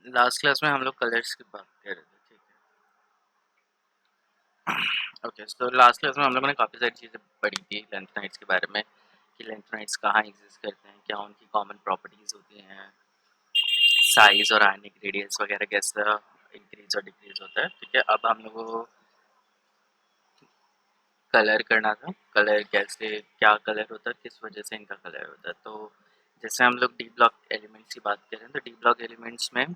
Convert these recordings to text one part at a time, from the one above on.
Last class में हम लोग कलर्स की बात कर रहे थे, ठीक है। ओके, तो लास्ट क्लास में हम लोगों ने काफ़ी सारी चीज़ें पढ़ी थी लेंथेनाइड्स के बारे में, कि लेंथेनाइड्स कहाँ एग्जिस्ट करते हैं, क्या उनकी कॉमन प्रॉपर्टीज़ होती हैं, साइज और आयनिक रेडियस वगैरह कैसा इंक्रीज और डिक्रीज होता है, ठीक है। अब हम लोगों को कलर करना था, कलर कैसे, क्या कलर होता है, किस वजह से इनका कलर होता है। तो जैसे हम लोग डी ब्लॉक एलिमेंट्स की बात करें तो डी ब्लॉक एलिमेंट्स में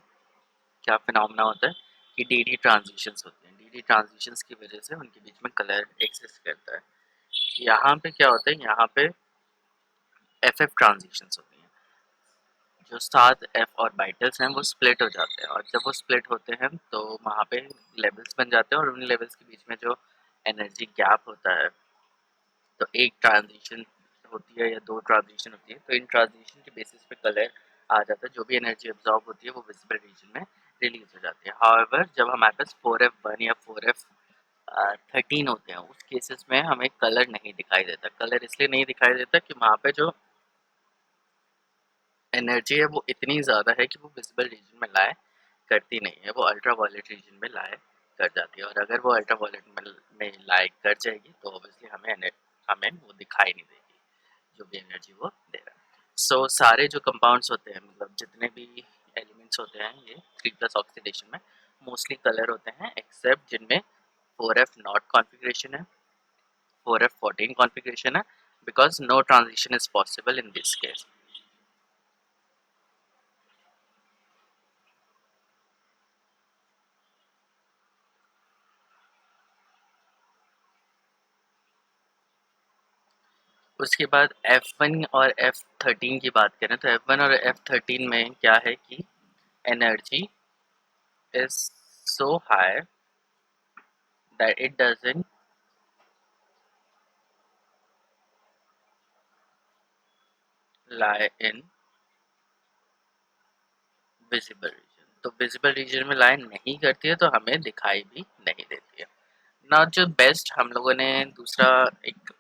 क्या फिनोमेना होता है कि डी डी ट्रांजिशंस होते हैं। डी डी ट्रांजिशंस की वजह से उनके बीच में कलर एग्जिस्ट करता है। यहाँ पे क्या होता है, यहाँ पे एफ एफ ट्रांजिशंस होती हैं। जो 7 एफ ऑर्बिटल्स हैं वो स्प्लिट हो जाते हैं, और जब वो स्प्लिट होते हैं तो वहाँ पे लेवल्स बन जाते हैं, और उन लेवल्स के बीच में जो एनर्जी गैप होता है, तो एक ट्रांजिशन होती है या दो ट्रांजिशन होती है, तो इन ट्रांजिशन के बेसिस पे कलर आ जाता है। जो भी एनर्जी एब्जॉर्ब होती है वो विजिबल रीजन में रिलीज हो जाती है। हाउएवर जब हमारे पास 4F1 या 4F13 होते हैं, उस केसेस में हमें कलर नहीं दिखाई देता। कलर इसलिए नहीं दिखाई देता कि वहाँ पे जो एनर्जी है वो इतनी ज़्यादा है कि वो विजिबल रीजन में लाए करती नहीं है, वो अल्ट्रा वायलेट रीजन में लाए कर जाती है। और अगर वो अल्ट्रा वायलेट में लाए कर जाएगी तो ऑब्वियसली हमें वो दिखाई नहीं देगी, जो भी एनर्जी वो दे रहा है। सो सारे जो कंपाउंड्स होते हैं, मतलब जितने भी एलिमेंट्स होते हैं, ये 3+ ऑक्सीडेशन में मोस्टली कलर होते हैं, एक्सेप्ट जिनमें 4F0 कॉन्फ़िगरेशन है, 4F14 कॉन्फ़िगरेशन है, because no transition is possible in this case. उसके बाद F1 और F13 की बात करें तो F1 और F13 में क्या है कि energy is so high that it doesn't lie in visible region. तो विजिबल रीजन में lie नहीं करती है तो हमें दिखाई भी नहीं देती है ना। जो बेस्ट हम लोगों ने दूसरा एक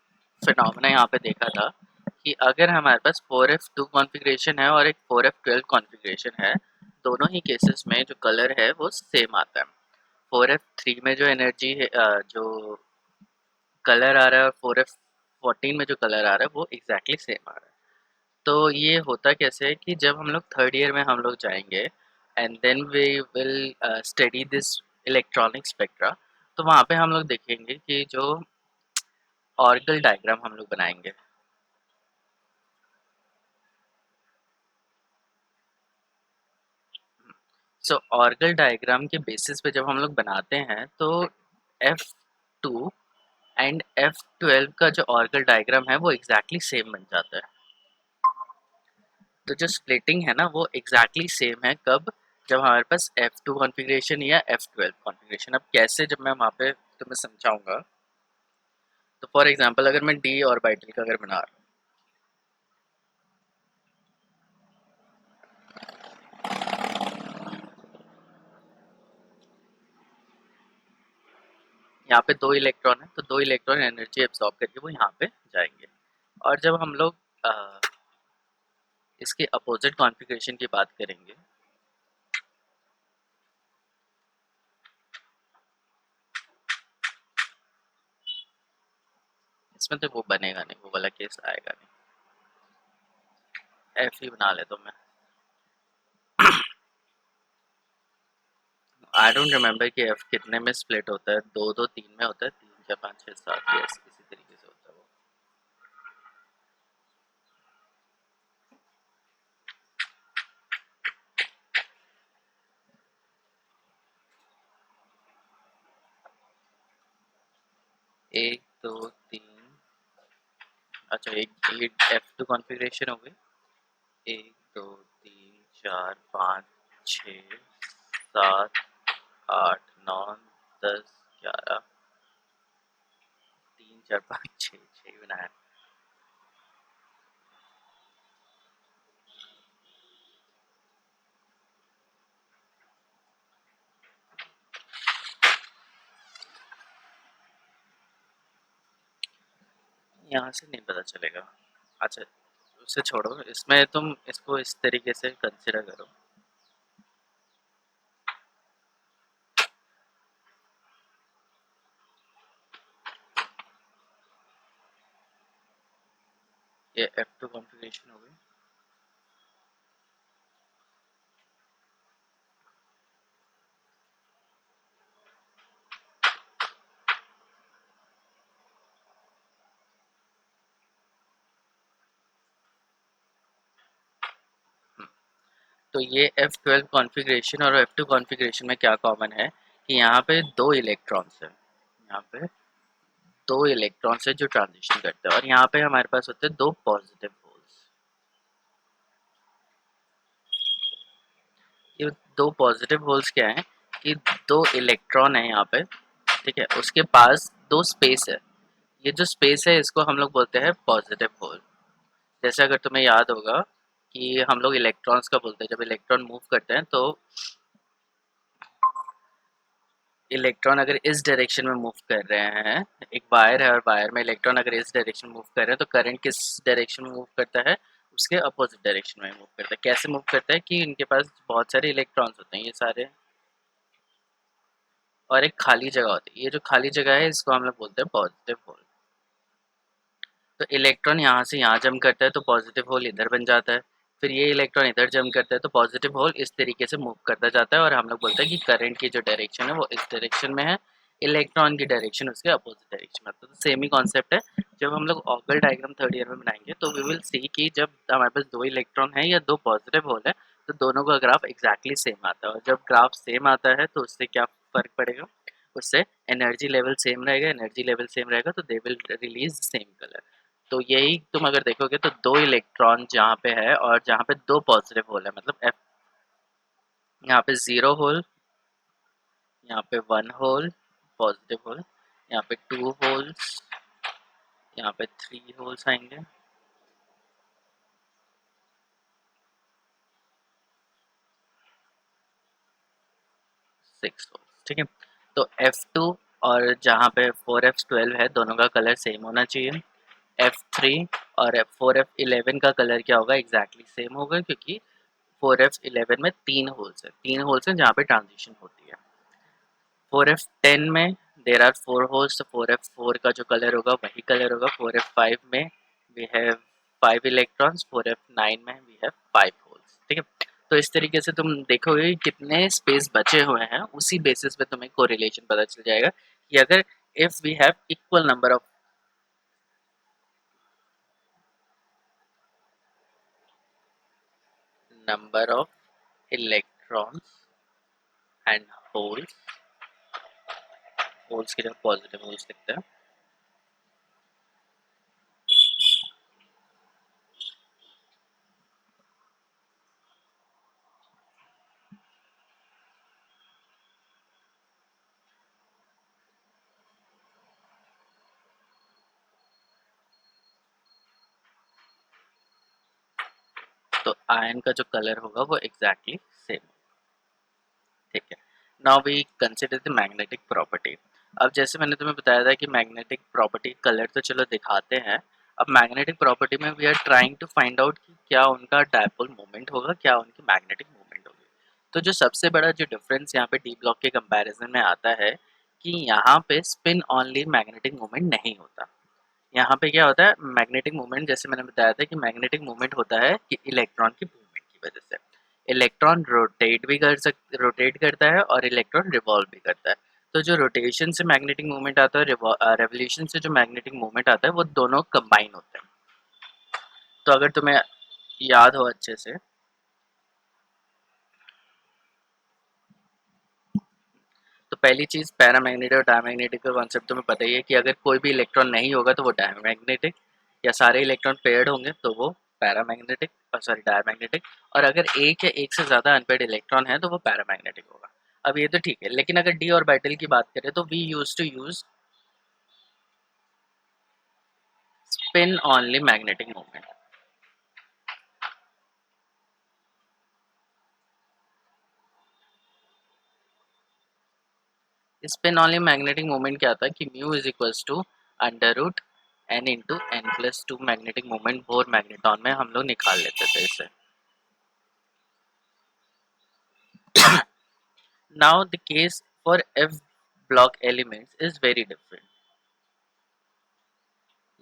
फिनोमेना यहाँ पे देखा था कि अगर हमारे पास 4F2 कॉन्फ़िगरेशन है और एक 4F12 कॉन्फ़िगरेशन है, दोनों ही केसेस में जो कलर है वो सेम आता है। 4F3 में जो एनर्जी है, जो कलर आ रहा है, 4F14 में जो कलर आ रहा है वो एग्जैक्टली सेम आ रहा है। तो ये होता कैसे है कि जब हम लोग थर्ड ईयर में हम लोग जाएंगे and then we will study this electronic spectra, तो वहाँ पे हम लोग देखेंगे कि जो ऑर्गल डायग्राम हम लोग बनाएंगे। सो ऑर्गल डायग्राम के बेसिस पे जब हम लोग बनाते हैं तो F2 एंड F12 का जो ऑर्गल डायग्राम है वो एग्जैक्टली सेम बन जाता है। तो जो स्प्लिटिंग है ना वो एग्जैक्टली सेम है, कब? जब हमारे पास F2 कॉन्फ़िगरेशन या F12 कॉन्फ़िगरेशन। अब कैसे, जब मैं वहाँ पे तुम्हें समझाऊंगा। तो फॉर एग्जांपल अगर मैं डी ऑर्बिटल का अगर बना रहा हूँ, यहाँ पे दो इलेक्ट्रॉन है, तो दो इलेक्ट्रॉन एनर्जी एब्जॉर्ब करके वो यहाँ पे जाएंगे। और जब हम लोग इसके अपोजिट कॉन्फ़िगरेशन की बात करेंगे, इसमें तो वो बनेगा नहीं, वो वाला केस आएगा नहीं। एफ ही बना लेता हूँ मैं। आई डोंट रिमेम्बर कि एफ कितने में स्प्लिट होता है, दो दो तीन में होता है, तीन चार पाँच छः सात, यस इसी तरीके से होता है वो। एक दो तीन, अच्छा एक F2 कॉन्फ़िगरेशन हो गई, एक दो तीन चार पाँच छः सात आठ नौ 10 11, तीन चार पाँच छः, छः बनाया। यहाँ से नहीं पता चलेगा। अच्छा उसे छोड़ो, इसमें तुम इसको इस तरीके से कंसिडर करो ये F2 कॉन्फ़िगरेशन हो गई। तो ये F12 कॉन्फ़िगरेशन और F2 कॉन्फ़िगरेशन में क्या कॉमन है कि यहाँ पे दो इलेक्ट्रॉन्स हैं, यहाँ पे दो इलेक्ट्रॉन्स है जो ट्रांजिशन करते हैं, और यहाँ पे हमारे पास होते हैं दो पॉजिटिव होल्स। ये दो पॉजिटिव होल्स क्या है कि दो इलेक्ट्रॉन है यहाँ पे, ठीक है, उसके पास दो स्पेस है। ये जो स्पेस है इसको हम लोग बोलते हैं पॉजिटिव होल। जैसे अगर तुम्हें याद होगा कि हम लोग इलेक्ट्रॉन्स का बोलते हैं, जब इलेक्ट्रॉन मूव करते हैं तो इलेक्ट्रॉन अगर इस डायरेक्शन में मूव कर रहे हैं, एक वायर है और वायर में इलेक्ट्रॉन अगर इस डायरेक्शन में मूव कर रहे हैं, तो करंट किस डायरेक्शन में मूव करता है, उसके अपोजिट डायरेक्शन में मूव करता है। कैसे मूव करता है कि इनके पास बहुत सारे इलेक्ट्रॉन्स होते हैं ये सारे, और एक खाली जगह होती है। ये जो खाली जगह है इसको हम लोग बोलते हैं पॉजिटिव होल। तो इलेक्ट्रॉन यहाँ से यहाँ जम करता है तो पॉजिटिव होल इधर बन जाता है, फिर ये इलेक्ट्रॉन इधर जम करता है तो पॉजिटिव होल इस तरीके से मूव करता जाता है, और हम लोग बोलते हैं कि करंट की जो डायरेक्शन है वो इस डायरेक्शन में है, इलेक्ट्रॉन की डायरेक्शन उसके अपोजिट डायरेक्शन में। तो सेम ही कॉन्सेप्ट है। जब हम लोग ऑर्गल डायग्राम थर्ड ईयर में बनाएंगे तो वी विल सी कि जब हमारे पास दो इलेक्ट्रॉन है या दो पॉजिटिव होल है तो दोनों का ग्राफ एग्जैक्टली सेम आता है, और जब ग्राफ सेम आता है तो उससे क्या फर्क पड़ेगा, उससे एनर्जी लेवल सेम रहेगा, एनर्जी लेवल सेम रहेगा तो they will release same colour. तो यही तुम अगर देखोगे तो दो इलेक्ट्रॉन जहाँ पे है और जहाँ पे दो पॉजिटिव होल है, मतलब एफ, यहाँ पे 0 होल, यहाँ पे 1 होल पॉजिटिव होल, यहाँ पे 2 होल्स, यहाँ पे 3 होल्स आएंगे, 6 होल्स, ठीक है। तो F2 और जहाँ पे 4F12 है दोनों का कलर सेम होना चाहिए। F3 और 4F11 का कलर क्या होगा, एग्जैक्टली सेम होगा, क्योंकि 4F11 में तीन होल्स है, तीन होल्स हैं जहाँ पे ट्रांजिशन होती है। 4F10 में देर आर 4 होल्स, तो 4F4 का जो कलर होगा वही कलर होगा। 4F5 में वी हैव 5 इलेक्ट्रॉन्स, 4F9 में वी हैव 5 होल्स, ठीक है। तो इस तरीके से तुम देखोगे कितने स्पेस बचे हुए हैं, उसी बेसिस पे तुम्हें कोरिलेशन पता चल जाएगा कि अगर if we have equal number of electrons and holes, holes की जगह पॉजिटिव होल्स लिखते हैं, तो आयन का जो कलर होगा वो एग्जैक्टली सेम, ठीक है। Now we consider the magnetic property. अब जैसे मैंने तुम्हें बताया था कि मैग्नेटिक प्रॉपर्टी कलर तो चलो दिखाते हैं, अब मैग्नेटिक प्रॉपर्टी में we are trying to find out कि क्या उनका डायपोल मोमेंट होगा, क्या उनकी मैग्नेटिक मोमेंट होगी। तो जो सबसे बड़ा जो डिफरेंस यहाँ पे डी ब्लॉक के कंपैरिजन में आता है कि यहाँ पे स्पिन ऑनली मैग्नेटिक मोमेंट नहीं होता। यहाँ पे क्या होता है, मैग्नेटिक मूवमेंट, जैसे मैंने बताया था कि मैग्नेटिक मूवमेंट होता है कि इलेक्ट्रॉन की मूवमेंट की वजह से इलेक्ट्रॉन रोटेट करता है और इलेक्ट्रॉन रिवॉल्व भी करता है। तो जो रोटेशन से मैग्नेटिक मूवमेंट आता है, रेवोल्यूशन से जो मैग्नेटिक मूवमेंट आता है, वो दोनों कंबाइन होते हैं। तो अगर तुम्हें याद हो अच्छे से, तो पहली चीज पैरामैग्नेटिक और डायमैग्नेटिक का कॉन्सेप्ट तुम्हें पता ही है कि अगर कोई भी इलेक्ट्रॉन नहीं होगा तो वो डायमैग्नेटिक, या सारे इलेक्ट्रॉन पेयर्ड होंगे तो वो पैरामैग्नेटिक, सॉरी डायमैग्नेटिक, और अगर एक या एक से ज्यादा अनपेयर्ड इलेक्ट्रॉन है तो वो पैरामैग्नेटिक होगा। अब ये तो ठीक है, लेकिन अगर डी ऑर्बिटल की बात करें तो we use to use spin only magnetic movement. Spin only magnetic movement क्या आता है कि mu is equals to under root n into n plus two magnetic movement Bohr magneton में हम लोग निकाल लेते थे इसे। Now the case for F block elements is very different.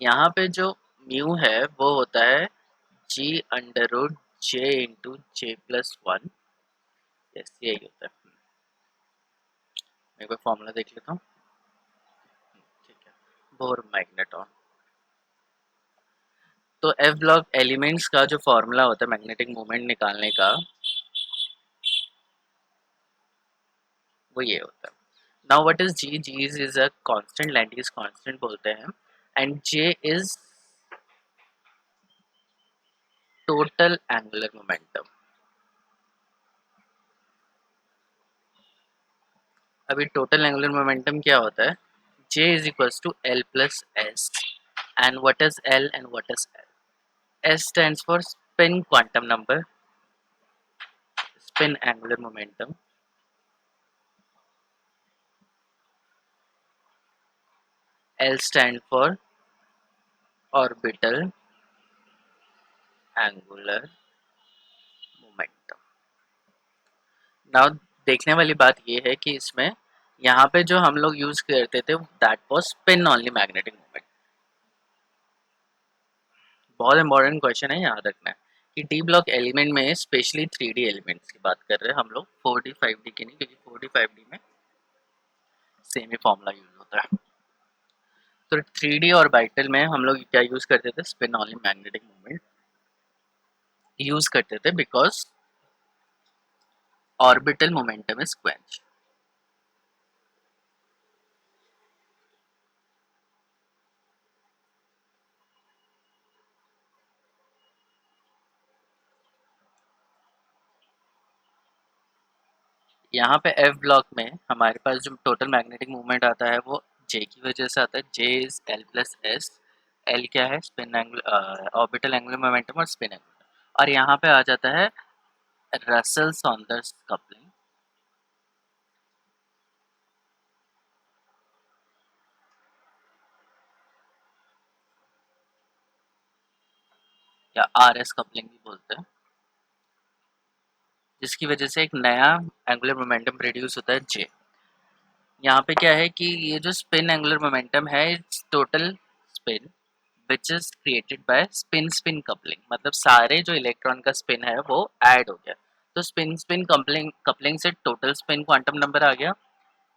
यहाँ पे जो म्यू है वो होता है जी अंडर रूट जे इंटू जे प्लस वन। यस, यही होता है। मैं कोई फॉर्मूला देख लेता हूँ। ठीक है, बोर मैग्नेटॉन। तो एफ ब्लॉक एलिमेंट्स का जो फॉर्मूला होता है मैग्नेटिक मोमेंट निकालने का, वो ये होता है। Now what is g? G is a constant, lattice constant बोलते हैं, and J is total angular momentum. अभी टोटल एंगुलर मोमेंटम क्या होता है? J is equals to L plus S. And what is L and what is L? S stands for spin quantum number, spin angular momentum. L stand for orbital angular momentum. Now देखने वाली बात ये है कि इसमें यहाँ पे जो हम लोग यूज करते थे that was spin only magnetic moment. बहुत इंपॉर्टेंट क्वेश्चन है, याद रखना है कि डी ब्लॉक एलिमेंट में स्पेशली 3D एलिमेंट्स की बात कर रहे हैं हम लोग, 4D 5D की नहीं, क्योंकि 4D 5D में सेम ही फॉर्मूला यूज होता है। तो 3D और बाइटल में हम लोग क्या यूज करते थे? Spin only magnetic moment use करते थे, because orbital momentum is quench. यहाँ पे एफ ब्लॉक में हमारे पास जो टोटल मैग्नेटिक मूवमेंट आता है वो जे की वजह से आता है। J is L plus S. L क्या है? Spin angle, orbital angular momentum और स्पिन एंगुलर। और यहाँ पे आ जाता है रसल सॉन्डर्स कपलिंग या आर एस कपलिंग भी बोलते हैं, जिसकी वजह से एक नया एंगुलर मोमेंटम प्रोड्यूस होता है जे। यहाँ पे क्या है कि ये जो स्पिन एंगुलर मोमेंटम है it's total spin which is created by spin spin coupling, मतलब सारे जो इलेक्ट्रॉन का स्पिन है वो ऐड हो गया। तो स्पिन स्पिन कपलिंग कपलिंग से टोटल स्पिन क्वांटम नंबर आ गया।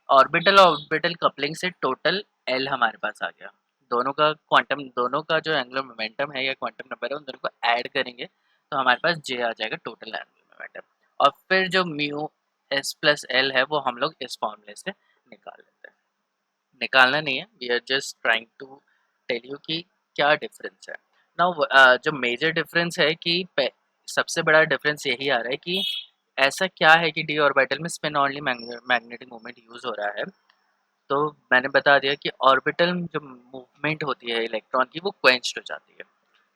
ऑर्बिटल ऑर्बिटल कपलिंग से टोटल एल हमारे पास आ गया। दोनों का क्वांटम, दोनों का जो एंगुलर मोमेंटम है या क्वांटम नंबर है उन दोनों को ऐड करेंगे तो हमारे पास जे आ जाएगा, टोटल एंगुलर मोमेंटम। और फिर जो म्यू एस प्लस एल है वो हम लोग इस फॉर्मूले से निकाल लेते हैं। निकालना नहीं है, we are just trying to tell you कि क्या डिफरेंस है। नाउ जो मेजर डिफरेंस है कि सबसे बड़ा डिफरेंस यही आ रहा है कि ऐसा क्या है कि डी ऑर्बिटल में spin only magnetic moment use हो रहा है। तो मैंने बता दिया कि ऑर्बिटल जो मूवमेंट होती है इलेक्ट्रॉन की वो क्वेंच्ड हो जाती है।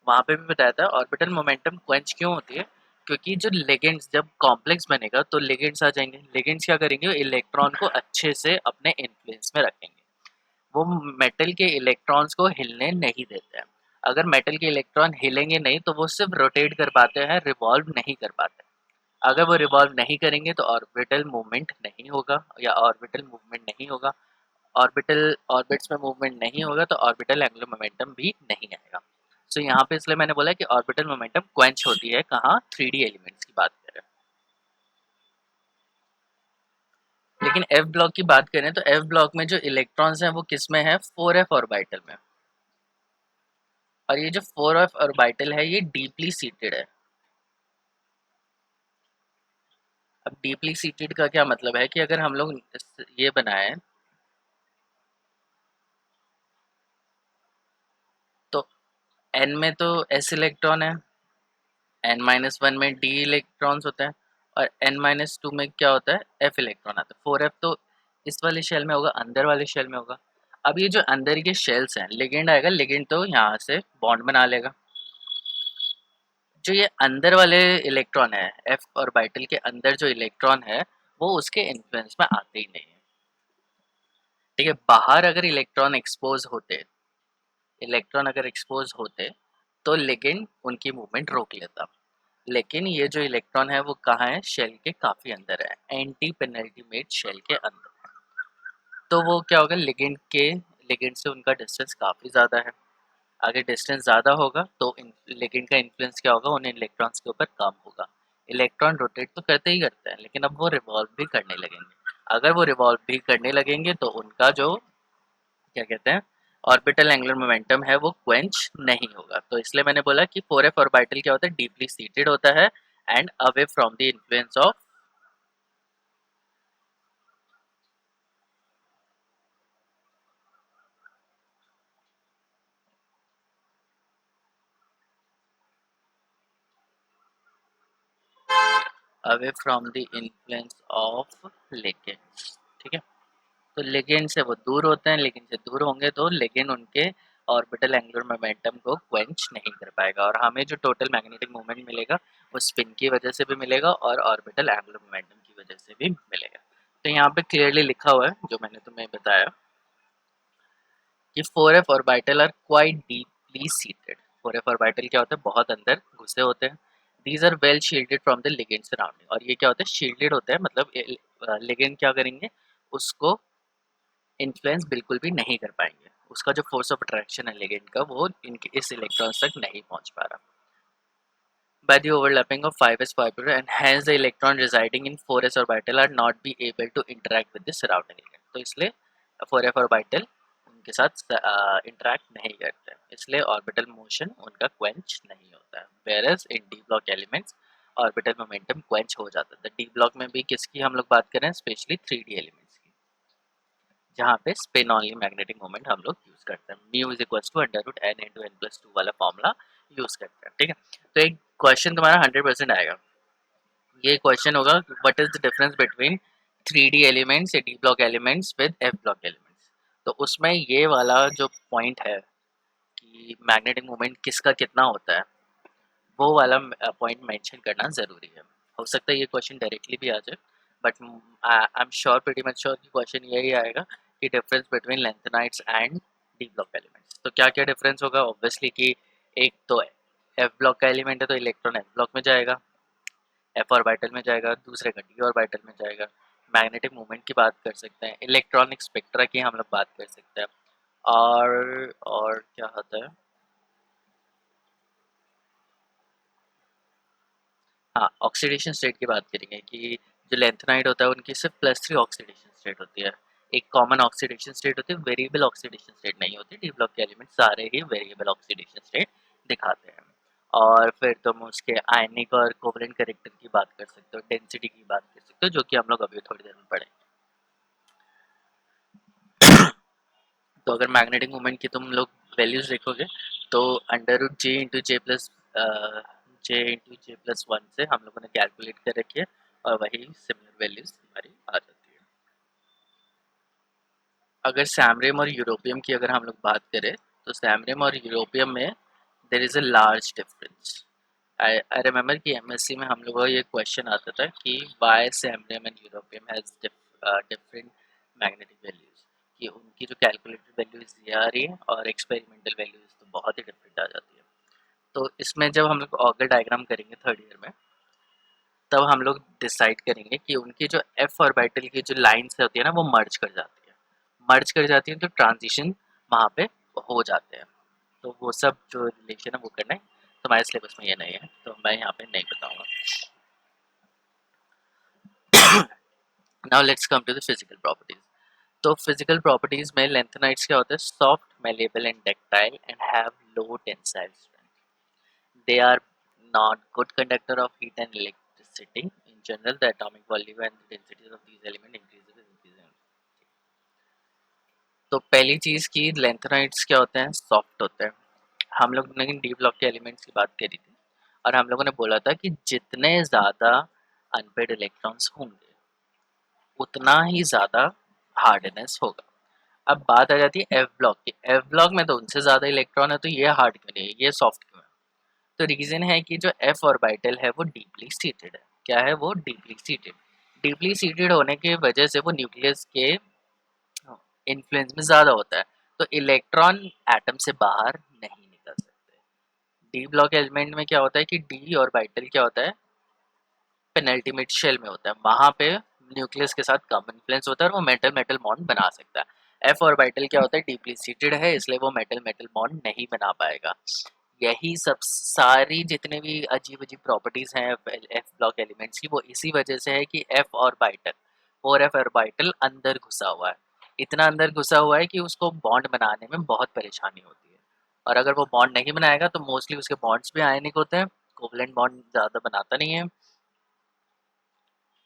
वहाँ पे भी बताया था ऑर्बिटल मोमेंटम क्वेंच क्यों होती है, क्योंकि जो लिगेंड्स जब कॉम्प्लेक्स बनेगा तो लिगेंड्स आ जाएंगे। लिगेंड्स क्या करेंगे? इलेक्ट्रॉन को अच्छे से अपने इन्फ्लुएंस में रखेंगे। वो मेटल के इलेक्ट्रॉन्स को हिलने नहीं देते हैं। अगर मेटल के इलेक्ट्रॉन हिलेंगे नहीं तो वो सिर्फ रोटेट कर पाते हैं, रिवॉल्व नहीं कर पाते। अगर वो रिवॉल्व नहीं करेंगे तो ऑर्बिटल मूवमेंट नहीं होगा या ऑर्बिटल मूवमेंट नहीं होगा। ऑर्बिटल ऑर्बिट्स में मूवमेंट नहीं होगा तो ऑर्बिटल एंगुलर मोमेंटम भी नहीं आएगा। सो यहाँ पे इसलिए मैंने बोला कि ऑर्बिटल मोमेंटम क्वेंच होती है कहाँ? 3D एलिमेंट्स की बात करें। लेकिन एफ ब्लॉक की बात करें तो एफ ब्लॉक में जो इलेक्ट्रॉन्स हैं वो किस में है? 4f ऑर्बिटल में। और ये जो 4f ऑर्बिटल है ये डीपली सीटेड है। अब डीपली सीटेड का क्या मतलब है कि अगर हम लोग ये बनाए तो n में तो s इलेक्ट्रॉन है, n-1 में d इलेक्ट्रॉन्स होते हैं और n-2 में क्या होता है? f इलेक्ट्रॉन आता है। 4f तो इस वाले शेल में होगा, अंदर वाले शेल में होगा। अब ये जो अंदर के शेल्स हैं, लिगेंड आएगा, लिगेंड तो यहाँ से बॉन्ड बना लेगा। जो ये अंदर वाले इलेक्ट्रॉन है, f ऑर्बिटल के अंदर जो इलेक्ट्रॉन है वो उसके इन्फ्लुएंस में आते ही नहीं है। ठीक है, बाहर अगर इलेक्ट्रॉन अगर एक्सपोज होते तो लिगेंड उनकी मूवमेंट रोक लेता। लेकिन ये जो इलेक्ट्रॉन है वो कहाँ है? शेल के काफी अंदर है, एंटी पेनल्टीमेट शेल के अंदर। तो वो क्या होगा? लिगेंड से उनका डिस्टेंस काफी ज्यादा है। अगर डिस्टेंस ज़्यादा होगा तो लिगेंड का इन्फ्लुएंस क्या होगा, उन इलेक्ट्रॉन्स के ऊपर कम होगा। इलेक्ट्रॉन रोटेट तो करते ही करते हैं, लेकिन अब वो रिवॉल्व भी करने लगेंगे। अगर वो रिवॉल्व भी करने लगेंगे तो उनका जो क्या कहते हैं ऑर्बिटल एंगुलर मोमेंटम है वो क्वेंच नहीं होगा। तो इसलिए मैंने बोला कि 4f ऑर्बिटल क्या होता है, डीपली सीटेड होता है and away from the influence of away from the influence of ligands. ठीक है, तो लिगेंड से वो दूर होते हैं, लिगेंड से दूर होंगे तो लिगेंड उनके ऑर्बिटल एंगुलर मोमेंटम को क्वेंच नहीं कर पाएगा, और हमें जो टोटल मैग्नेटिक मोमेंट मिलेगा वो स्पिन की वजह से भी मिलेगा और ऑर्बिटल एंगुलर मोमेंटम की वजह से भी मिलेगा। तो यहाँ पे क्लियरली लिखा हुआ है जो मैंने तुम्हें बताया कि 4f orbital are quite deeply seated. 4f orbital क्या होता है, बहुत अंदर घुसे होते हैं। These are well shielded from the ligand surrounding, और ये क्या होता है, शील्डेड होता है, मतलब लिगेंड क्या करेंगे, उसको इन्फ्लुएंस बिल्कुल भी नहीं कर पाएंगे। उसका जो फोर्स ऑफ अट्रैक्शन है लिगेंड का वो इनके इस इलेक्ट्रॉन्स तक नहीं पहुंच पा रहा। By the overlapping of 5s orbital and hence the electron residing in 4s orbital are not be able to interact with the surrounding element। तो इसलिए 4f orbital उनके साथ इंटरेक्ट नहीं करते हैं, इसलिए ऑर्बिटल मोशन उनका क्वेंच नहीं होता है। whereas in d block elements orbital momentum quench हो जाता है। डी ब्लॉक में भी किसकी हम लोग बात करें, स्पेशली 3D एलिमेंट्स की, जहाँ पे स्पिन ऑनली मैग्नेटिक मोमेंट हम लोग यूज करते हैं। Mu is equal to under root n into n plus two वाला फॉर्मूला यूज करते हैं। ठीक है, तो एक क्वेश्चन तुम्हारा 100% आएगा। ये क्वेश्चन होगा what is the difference between 3D elements या D block elements with F block elements. तो उसमें ये वाला जो पॉइंट है कि मैग्नेटिक मोमेंट किसका कितना होता है, वो वाला पॉइंट मेंशन करना ज़रूरी है। हो सकता है ये क्वेश्चन डायरेक्टली भी आ जाए, but I am sure, pretty much sure कि क्वेश्चन यही आएगा कि difference between lanthanides and D block elements. तो क्या क्या डिफरेंस होगा, ऑब्वियसली कि एक तो एफ ब्लॉक का एलिमेंट है तो इलेक्ट्रॉन एफ ब्लॉक में जाएगा, एफ ऑर्बिटल में जाएगा, दूसरे का डी ऑर्बिटल में जाएगा। मैग्नेटिक मूवमेंट की बात कर सकते हैं, इलेक्ट्रॉनिक स्पेक्ट्रा की हम लोग बात कर सकते हैं, और क्या होता है, हाँ ऑक्सीडेशन स्टेट की बात करेंगे कि जो लेंथेनाइट होता है उनकी सिर्फ +3 ऑक्सीडेशन स्टेट होती है। एक कॉमन ऑक्सीडेशन स्टेट होती है, वेरिएबल ऑक्सीडेशन स्टेट नहीं होती। डी ब्लॉक के एलिमेंट सारे ही वेरिएबल ऑक्सीडेशन स्टेट दिखाते हैं। और फिर तुम उसके आयनिक और कोवलेंट कैरेक्टर की बात कर सकते हो, डेंसिटी की बात कर सकते हो, जो कि हम लोग अभी थोड़ी देर में पढ़ेंगे। तो अगर मैग्नेटिक मोमेंट की तुम लोग वैल्यूज देखोगे तो अंडर रूट जे इंटू जे प्लस वन से हम लोगों ने कैलकुलेट कर रखी है, और वही सिमिलर वैल्यूज हमारी आ जाती है। अगर सैमरियम और यूरोपियम की अगर हम लोग बात करें तो सैमरियम और यूरोपियम में there is a large difference. I remember कि एमएससी में हम लोगों को ये क्वेश्चन आता था कि why samarium and europium has different magnetic values, कि उनकी जो कैलकुलेटेड वैल्यूज ये आ रही है और एक्सपेरिमेंटल वैल्यूज तो बहुत ही डिफरेंट आ जाती है। तो इसमें जब हम लोग ऑर्गल डायग्राम करेंगे थर्ड ईयर में, तब हम लोग डिसाइड करेंगे कि उनकी जो एफ ऑर्बिटल की जो लाइन्स होती है ना वो मर्ज कर जाती है, तो ट्रांजिशन वहाँ पे हो जाते हैं। तो वो सब जो रिलेशन है वो करना है, तो हमारे सिलेबस में ये नहीं है तो मैं यहाँ पे नहीं बताऊँगा। Now let's come to the physical properties. तो फिजिकल प्रॉपर्टीज में लेंथेनाइट्स क्या होता है, soft, malleable and ductile and have low tensile strength. They are not good conductor of heat and electricity. In general, the atomic volume and the densities of these elements increases with increasing। तो पहली चीज की lanthanides क्या होते हैं, soft होते हैं। हम लोग ने डी ब्लॉक के एलिमेंट्स की बात करी थी और हम लोगों ने बोला था कि जितने ज़्यादा अनपेड इलेक्ट्रॉन्स होंगे उतना ही ज़्यादा हार्डनेस होगा। अब बात आ जाती है एफ ब्लॉक की। एफ ब्लॉक में तो उनसे ज़्यादा इलेक्ट्रॉन है तो ये हार्ड क्यों नहीं है, ये सॉफ्ट क्यों है। तो रीज़न है कि जो एफ ऑर्बिटल है वो डीपली सीटेड है। क्या है वो, डीपली सीटेड। डीपली सीटेड होने की वजह से वो न्यूक्लियस के इन्फ्लुएंस में ज़्यादा होता है, तो इलेक्ट्रॉन एटम से बाहर नहीं निकल सकते। डी ब्लॉक एलिमेंट में क्या होता है कि डी ऑर्बिटल क्या होता है, पेनल्टीमेट शेल में होता है, वहाँ पे न्यूक्लियस के साथ कम इन्फ्लुएंस होता है और वो मेटल मेटल बॉन्ड बना सकता है। एफ ऑर्बिटल क्या होता है, डीपली सीटेड है, इसलिए वो मेटल मेटल बॉन्ड नहीं बना पाएगा। यही सब सारी जितने भी अजीब अजीब प्रॉपर्टीज हैं एफ ब्लॉक एलिमेंट्स की, वो इसी वजह से है कि एफ ऑर्बिटल, 4f ऑर्बिटल अंदर घुसा हुआ है। इतना अंदर घुसा हुआ है कि उसको बॉन्ड बनाने में बहुत परेशानी होती है, और अगर वो बॉन्ड नहीं बनाएगा तो मोस्टली उसके बॉन्ड्स भी आयनिक होते हैं, कोवलेंट बॉन्ड ज़्यादा बनाता नहीं है,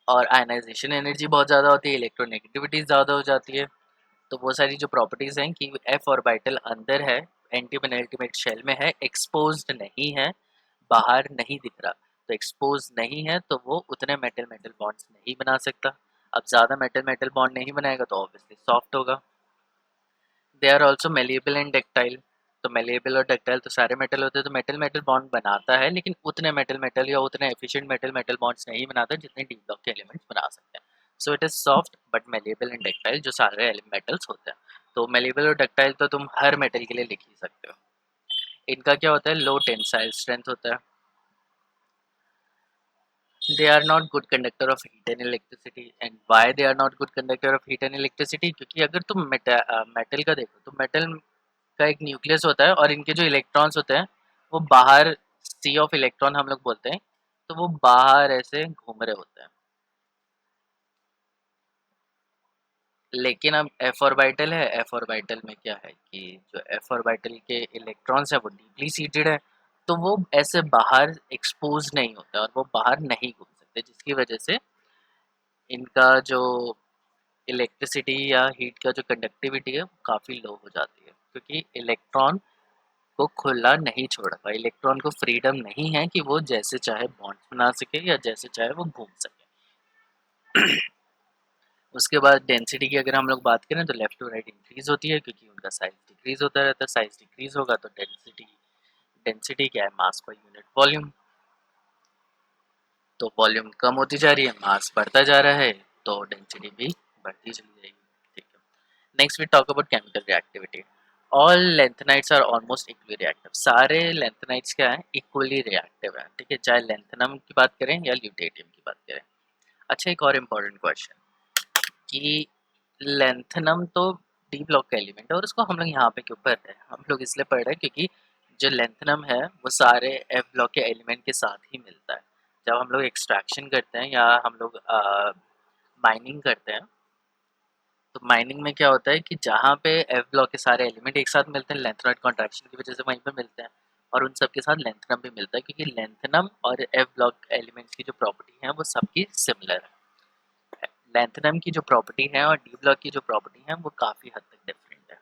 और आयनाइजेशन एनर्जी बहुत ज़्यादा होती है, इलेक्ट्रोनेगेटिविटी ज़्यादा हो जाती है। तो वो सारी जो प्रॉपर्टीज़ हैं कि एफ ऑर्बिटल अंदर है, एंटी पेनल्टीमेट शेल में है, एक्सपोज्ड नहीं है, बाहर नहीं दिख रहा, तो एक्सपोज नहीं है तो वो उतने मेटल मेटल बॉन्ड्स नहीं बना सकता। अब ज़्यादा मेटल मेटल बॉन्ड नहीं बनाएगा तो ऑब्वियसली सॉफ्ट होगा। They are also malleable and ductile. तो मेलिएबल और डक्टाइल तो सारे मेटल होते हैं, तो मेटल मेटल बॉन्ड बनाता है, लेकिन उतने मेटल मेटल या उतने एफिशिएंट मेटल मेटल बॉन्ड्स नहीं बनाता जितने डी ब्लॉक के एलिमेंट्स बना सकते हैं। So it is soft but malleable and ductile, जो सारे मेटल्स होते हैं। तो मेलिएबल और डक्टाइल तो तुम हर मेटल के लिए लिख ही सकते हो। इनका क्या होता है, लो टेंसाइल स्ट्रेंथ होता है। They are not good conductor of heat and electricity. And why they are not good conductor of heat and electricity? क्योंकि अगर तुम मेटल का देखो तो मेटल का एक न्यूक्लियस होता है, और इनके जो इलेक्ट्रॉन्स होते हैं वो बाहर, सी ऑफ इलेक्ट्रॉन हम लोग बोलते हैं, तो वो बाहर ऐसे घूम रहे होते हैं। लेकिन अब एफ ऑर्बिटल है, एफ ऑर्बिटल में क्या है कि जो एफ ऑर्बिटल के इलेक्ट्रॉन्स है वो डीपली सीटेड है, तो वो ऐसे बाहर एक्सपोज नहीं होता और वो बाहर नहीं घूम सकते, जिसकी वजह से इनका जो इलेक्ट्रिसिटी या हीट का जो कंडक्टिविटी है वो काफ़ी लो हो जाती है, क्योंकि इलेक्ट्रॉन को खुला नहीं छोड़ा हुआ, इलेक्ट्रॉन को फ्रीडम नहीं है कि वो जैसे चाहे बॉन्ड्स बना सके या जैसे चाहे वो घूम सके। उसके बाद डेंसिटी की अगर हम लोग बात करें तो लेफ्ट टू राइट इंक्रीज होती है, क्योंकि उनका साइज डिक्रीज होता रहता है, साइज डिक्रीज होगा तो डेंसिटी, डेंसिटी क्या है, मास पर यूनिट वॉल्यूम, तो वॉल्यूम कम होती जा रही है, मास बढ़ता जा रहा है, तो डेंसिटी भी बढ़ती चली जाएगी। ठीक है, next we talk about chemical reactivity. All lanthanides are almost equally reactive. सारे लेंथेनाइट्स क्या है, इक्वली रिएक्टिव है। ठीक है, चाहे लेंथेनम की बात करें या ल्यूटेरियम की बात करें। अच्छा, एक और इम्पोर्टेंट क्वेश्चन कि लेंथेनम तो डी ब्लॉक का एलिमेंट है, और उसको हम लोग यहाँ पे क्यों पढ़ रहे हैं, हम लोग इसलिए पढ़ रहे हैं क्योंकि जो लेंथेनम है वो सारे एफ ब्लॉक के एलिमेंट के साथ ही मिलता है। जब हम लोग एक्सट्रैक्शन करते हैं या हम लोग माइनिंग करते हैं, तो माइनिंग में क्या होता है कि जहाँ पे एफ ब्लॉक के सारे एलिमेंट एक साथ मिलते हैं, लेंथेनॉइड कॉन्ट्रैक्शन की वजह से वहीं पे मिलते हैं, और उन सब के साथ लेंथेनम भी मिलता है, क्योंकि लेंथेनम और एफ ब्लॉक एलिमेंट्स की जो प्रॉपर्टी है वो सबकी सिमिलर है। लेंथेनम की जो प्रॉपर्टी है और डी ब्लॉक की जो प्रॉपर्टी है वो काफ़ी हद तक डिफरेंट है,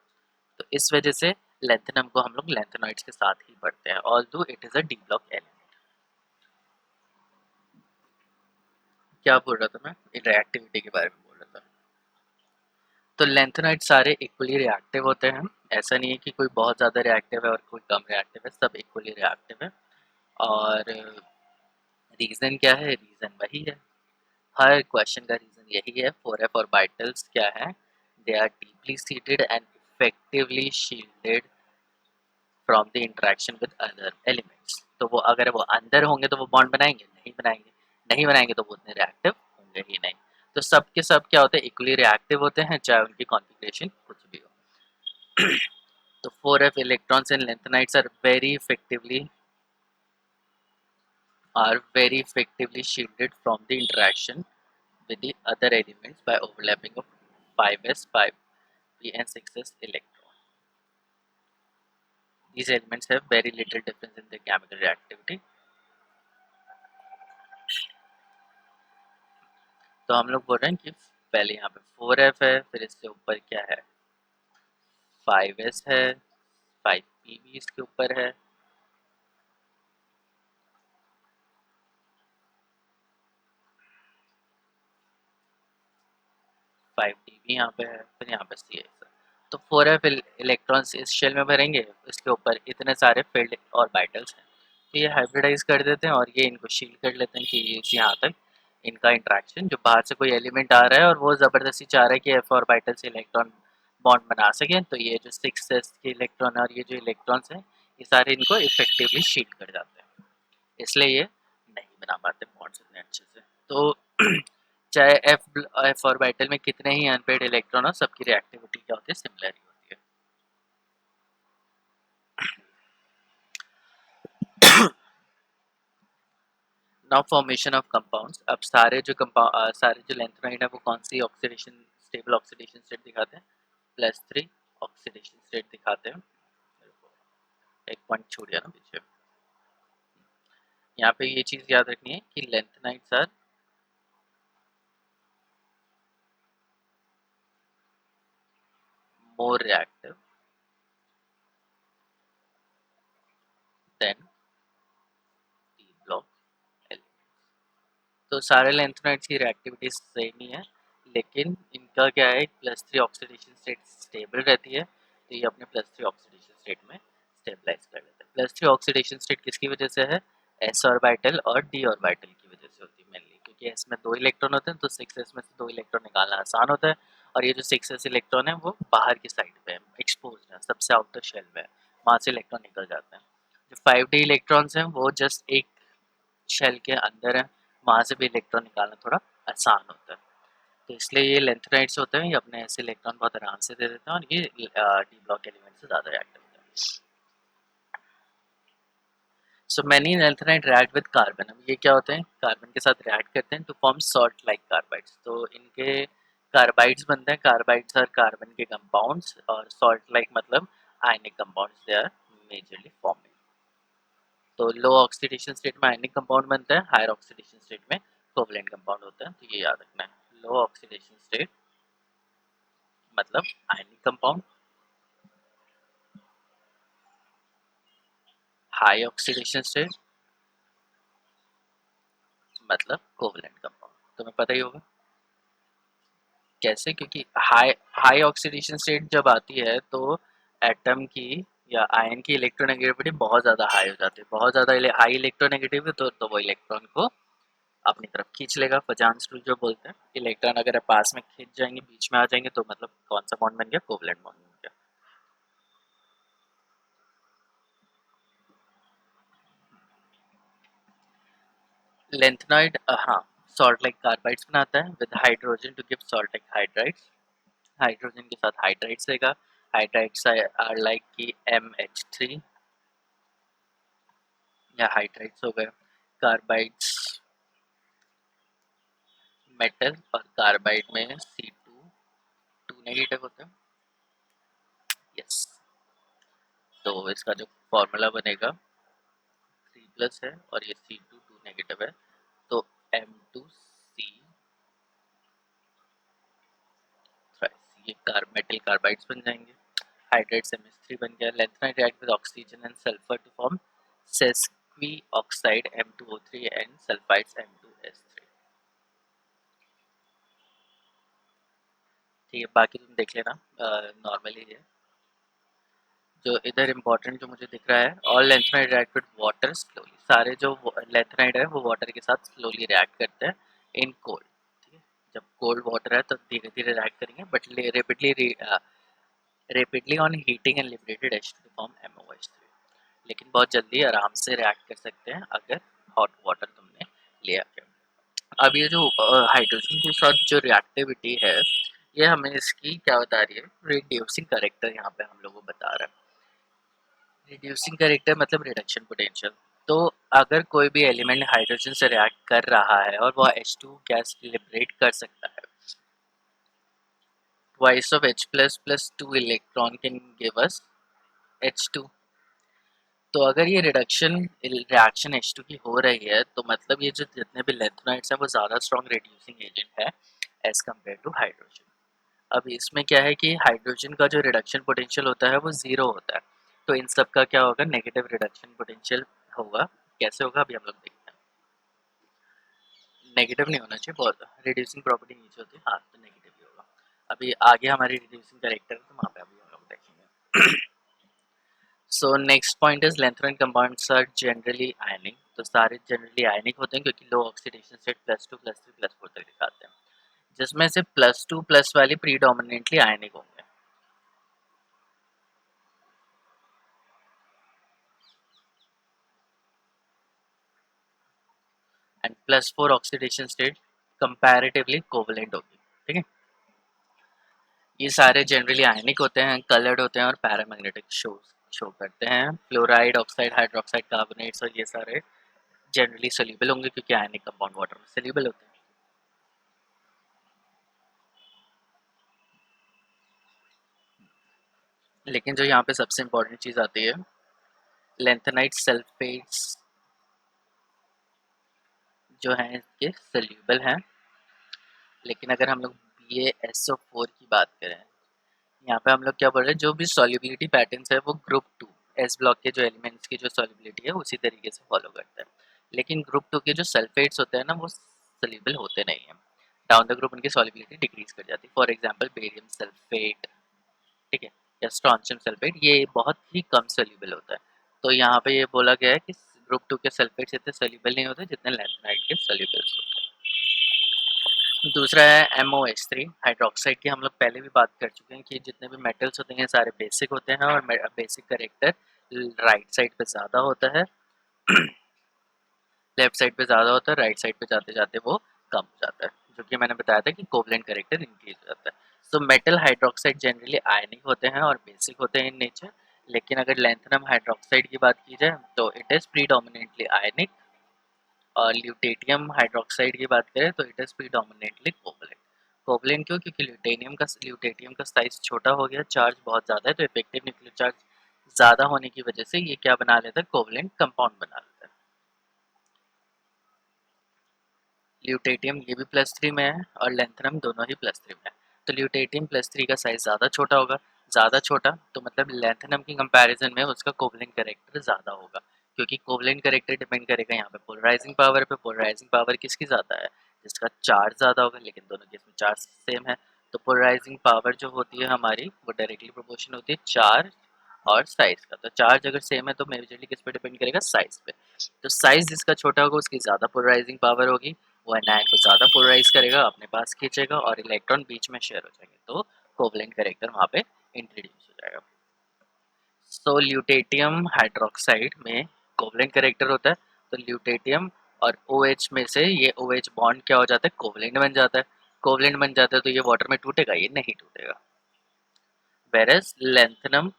तो इस वजह से लेंथेनम को हम लोग लेंथेनॉइड्स के साथ ही पढ़ते हैं, although it is a D block element. क्या बोल रहा था मैं, रिएक्टिविटी के बारे में बोल रहा था। तो लेंथेनाइट सारे इक्वली रिएक्टिव होते हैं, ऐसा नहीं है कि कोई बहुत ज़्यादा रिएक्टिव है और कोई कम रिएक्टिव है, सब इक्वली रिएक्टिव है। और रीज़न क्या है, रीज़न वही है, हर क्वेश्चन का रीज़न यही है। 4f ऑर्बिटल्स क्या है, they are deeply seated and effectively shielded from the interaction with other elements. तो वो अगर वो अंदर होंगे तो वो बॉन्ड बनाएंगे, नहीं बनाएंगे, नहीं बनाएंगे तो वो उतने रिएक्टिव होंगे ही नहीं। तो सब के सब क्या होते हैं, इक्वली रिएक्टिव होते हैं, चाहे उनकी कॉन्फ़िगरेशन कुछ भी हो। तो 4f electrons in lanthanides are very effectively shielded from the interaction with the other elements by overlapping of 5s, 5p and 6s electron. These elements have very little difference in their chemical reactivity. तो हम लोग बोल रहे हैं कि पहले यहाँ पे 4f है, फिर इसके ऊपर क्या है, 5s है, 5p भी इसके ऊपर है, 5d भी यहाँ पे है, फिर यहाँ पे cs है। तो 4f इलेक्ट्रॉन्स इस शेल में भरेंगे, इसके ऊपर इतने सारे फील्ड ऑर्बिटल्स हैं, तो ये हाइब्रिडाइज कर देते हैं और ये इनको शील्ड कर लेते हैं कि यहाँ तक इनका इंट्रैक्शन, जो बाहर से कोई एलिमेंट आ रहा है और वो ज़बरदस्ती चाह रहा है कि एफ ऑर्बिटल से इलेक्ट्रॉन बॉन्ड बना सकें, तो ये जो 6s के इलेक्ट्रॉन और ये जो इलेक्ट्रॉन्स हैं ये सारे इनको इफेक्टिवली शील्ड कर जाते हैं, इसलिए ये नहीं बना पाते बॉन्ड्स इतने अच्छे से। तो चाहे एफ ऑर्बिटल में कितने ही अनपेड इलेक्ट्रॉन हो, सबकी रिएक्टिविटी क्या होती है, सिमिलर ही होती है। Now formation of compounds. अब सारे जो लेंथेनाइड है वो कौन सी ऑक्सीडेशन, स्टेबल ऑक्सीडेशन स्टेट दिखाते हैं, +3 ऑक्सीडेशन स्टेट दिखाते हैं। एक पॉइंट छूट गया ना पीछे। यहाँ पे ये चीज याद रखनी है कि lanthanides are more reactive than p block elements। तो सारे लेंथेनाइड्स की रिएक्टिविटी सेम ही है, लेकिन इनका क्या है, +3 ऑक्सीडेशन स्टेट स्टेबल रहती है, तो ये अपने +3 ऑक्सीडेशन स्टेट में स्टेबलाइज कर लेते हैं। +3 ऑक्सीडेशन स्टेट किसकी वजह से है, s ऑर्बिटल और d ऑर्बिटल की वजह से होती है मेनली, क्योंकि s में 2 इलेक्ट्रॉन होते हैं, तो 6s में से 2 इलेक्ट्रॉन निकालना आसान होता है, और ये जो 6s इलेक्ट्रॉन है वो बाहर की साइड पे है, एक्सपोज है, सबसे आउटर शेल में है, वहाँ से इलेक्ट्रॉन निकल जाते हैं। जो 5d इलेक्ट्रॉन्स हैं वो जस्ट एक शेल के अंदर है, वहाँ से भी इलेक्ट्रॉन निकालना थोड़ा आसान होता है, तो इसलिए ये लेंथेनाइड्स होते हैं, ये अपने ऐसे इलेक्ट्रॉन बहुत आराम से दे देते हैं, और ये डी ब्लॉक एलिमेंट से ज़्यादा रिएक्ट होते हैं। So many lanthanide react with carbon. अब ये क्या होते हैं, कार्बन के साथ रिएक्ट करते हैं to form salt like carbides, तो इनके कार्बाइड्स बनते हैं, कार्बाइड्स आर कार्बन के कंपाउंड्स, और सॉल्ट लाइक मतलब ionic compounds they are majorly forming. तो लो ऑक्सीडेशन स्टेट में आयनिक कंपाउंड बनता है, हायर ऑक्सीडेशन स्टेट में कोवलेंट कंपाउंड होता है, तो ये याद रखना है। लो ऑक्सीडेशन स्टेट मतलब ionic compound, high oxidation state मतलब कोवलेंट कंपाउंड। तुम्हें पता ही होगा कैसे, क्योंकि हाई हाई ऑक्सीडेशन स्टेट जब आती है तो एटम की या आयन की इलेक्ट्रोनेगेटिविटी बहुत ज़्यादा हाई हो जाती है, बहुत ज़्यादा हाई इलेक्ट्रोनेगेटिव, तो वो इलेक्ट्रॉन को अपनी तरफ खींच लेगा, पजांस रूल जो बोलते हैं, इलेक्ट्रॉन अगर पास में खींच जाएंगे, बीच में आ जाएंगे, तो मतलब कौन सा बॉन्ड बन गया, कोवलेंट बॉन्ड बन गया। लेंथेनॉइड हाँ सॉल्ट लाइक कार्बाइड्स बनाता है with hydrogen to give salt like hydrides, hydrogen के साथ हाइड्राइड्स देगा, हाइड्राइड्स आर लाइक की MH3 या हाइड्राइड्स हो गए, कार्बाइड्स मेटल, और कार्बाइड में C2 नेगेटिव होता है, यस। तो इसका जो फॉर्मूला बनेगा 3+ है और ये C2 नेगेटिव है, तो M2C थ्राइस, ये मेटल कार्बाइड्स बन जाएंगे, हाइड्राइड्स MH3 बन गया, lanthanide react with oxygen and sulphur to form sesquioxide M2O3 and sulphides M2S3। ठीक है, बाकी तुम देख लेना, नॉर्मली है। जो इधर इम्पोर्टेंट जो मुझे दिख रहा है, all lanthanide react with water slowly, सारे जो लेंथेनाइड है वो वाटर के साथ स्लोली रिएक्ट करते हैं इन कोल्ड। ठीक है, जब कोल्ड वाटर है तो धीरे धीरे रिएक्ट करेंगे, but rapidly on heating and liberated H2 to form MOH3, लेकिन बहुत जल्दी आराम से रिएक्ट कर सकते हैं अगर हॉट वाटर तुमने लिया है। अब ये जो हाइड्रोजन के साथ जो रिएक्टिविटी है, ये हमें इसकी क्या बता रही है, रिड्यूसिंग करेक्टर यहाँ पे हम लोगों को बता रहा है। रिड्यूसिंग करेक्टर मतलब रिडक्शन पोटेंशियल, तो अगर कोई भी एलिमेंट हाइड्रोजन से रिएक्ट कर रहा है और वह H2 गैस लिबरेट कर सकता है, twice of H plus 2 electron can give us H2। तो अगर ये रिएक्शन H2 की हो रही है, तो मतलब ये जो जितने भी लेंथेनाइड्स हैं वो ज़्यादा स्ट्रॉन्ग रिड्यूसिंग एजेंट है एज कम्पेयर टू हाइड्रोजन। अब इसमें क्या है कि हाइड्रोजन का जो रिडक्शन पोटेंशियल होता है वो 0 होता है, तो इन सब का क्या होगा, नेगेटिव रिडक्शन पोटेंशियल होगा। कैसे होगा अभी हम लोग देखते हैं, नेगेटिव नहीं होना चाहिए, बहुत रिड्यूसिंग प्रॉपर्टी नीचे होती है, हाँ तो नेगेटिव ही होगा। अभी आगे हमारी रिड्यूसिंग कैरेक्टर है, तो वहाँ पे अभी हम लोग देखेंगे। So next point is lanthanide compounds are generally ionic, तो सारे जनरली आयनिक होते हैं क्योंकि लो ऑक्सीडेशन स्टेट +2 +3 +4 तक दिखाते हैं, जिसमें से +2+ वाली प्रीडोमिनेंटली आयनिक होंगे, and +4 oxidation state comparatively covalent होगी। ठीक है, ये सारे जनरली आयनिक होते हैं, कलर्ड होते हैं और पैरामैग्नेटिक शो करते हैं। फ्लोराइड, ऑक्साइड, हाइड्रोक्साइड, कार्बोनेट्स और ये सारे जनरली सोल्यूबल होंगे क्योंकि आयनिक कंपाउंड वाटर में सोल्यूबल होते हैं। लेकिन जो यहाँ पे सबसे इम्पोर्टेंट चीज़ आती है, लेंथेनाइट सल्फेट्स जो हैं इसके सोल्यूबल हैं। लेकिन अगर हम लोग BaSO4 की बात करें, यहाँ पे हम लोग क्या बोल रहे हैं, जो भी सॉल्युबिलिटी पैटर्न्स है वो ग्रुप 2 एस ब्लॉक के जो एलिमेंट्स की जो सॉल्युबिलिटी है उसी तरीके से फॉलो करता है। लेकिन ग्रुप 2 के जो सल्फेट्स होते हैं ना वो सोल्यूबल होते नहीं हैं, डाउन द ग्रुप उनकी सॉल्युबिलिटी डिक्रीज कर जाती है। फॉर एग्जांपल बेरियम सल्फेट, ठीक है, या स्ट्रॉन्शियम सल्फेट, ये बहुत ही कम सोल्यूबल होता है। तो यहाँ पे ये बोला गया है कि ग्रुप 2 के सल्फेट्स इतने सोल्यूबल नहीं होते जितने लैंथेनाइट के सोल्यूबल्स होते हैं। दूसरा है MOH3 हाइड्रोक्साइड की। हम लोग पहले भी बात कर चुके हैं कि जितने भी मेटल्स होते हैं सारे बेसिक होते हैं और बेसिक करेक्टर राइट साइड पे ज़्यादा होता है, लेफ्ट साइड पे ज़्यादा होता है, राइट साइड पे जाते जाते वो कम हो जाता है, जो कि मैंने बताया था कि कोवलेंट करेक्टर इंक्रीज हो जाता है। सो मेटल हाइड्रोक्साइड जनरली आयनिक होते हैं और बेसिक होते हैं इन नेचर। लेकिन अगर लैंथेनम हाइड्रोक्साइड की बात की जाए तो इट इज़ प्रीडोमिनेटली आयनिक, और ल्यूटेनियम हाइड्रोक्साइड की बात करें तो it is predominantly covalent. Covalent क्यों? क्योंकि ल्यूटेनियम का साइज छोटा हो गया, चार्ज बहुत ज़्यादा है, तो इफेक्टिव न्यूक्लियर चार्ज ज़्यादा होने की वजह से ये क्या बना लेता है, कोवलेंट कंपाउंड बना लेता है। ल्यूटेटियम ये भी +3 में है और लैंथेनम दोनों ही +3 में है। तो ल्यूटेटियम +3 का साइज ज़्यादा छोटा होगा, ज़्यादा छोटा तो मतलब लैंथेनम की कंपैरिजन में उसका कोवलेंट कैरेक्टर ज़्यादा होगा, क्योंकि कोवलेंट कैरेक्टर डिपेंड करेगा यहाँ पे पोलराइजिंग पावर पे। पोलराइजिंग पावर किसकी ज़्यादा है? जिसका चार्ज ज़्यादा होगा, लेकिन दोनों केस में चार्ज सेम है। तो पोलराइजिंग पावर जो होती है हमारी वो डायरेक्टली प्रोपोर्शनल होती है चार्ज और साइज का। तो चार्ज अगर सेम है तो मेजरली किस पे डिपेंड करेगा? साइज पे। तो साइज जिसका छोटा होगा उसकी ज़्यादा पोलराइजिंग पावर होगी, वो एनायन को ज़्यादा पोलराइज करेगा, अपने पास खींचेगा और इलेक्ट्रॉन बीच में शेयर हो जाएंगे, तो कोवलेंट कैरेक्टर वहाँ पे इंट्रोड्यूस हो जाएगा। सो ल्यूटेटियम हाइड्रोक्साइड में कोवलेंट कैरेक्टर होता है, तो ल्यूटेटियम और OH में से ये OH बॉन्ड क्या हो जाता है? कोवलेंट बन जाता है। कोवलेंट बन जाता है तो ये वाटर में टूटेगा? ये नहीं टूटेगा। वेरस लेंथेनम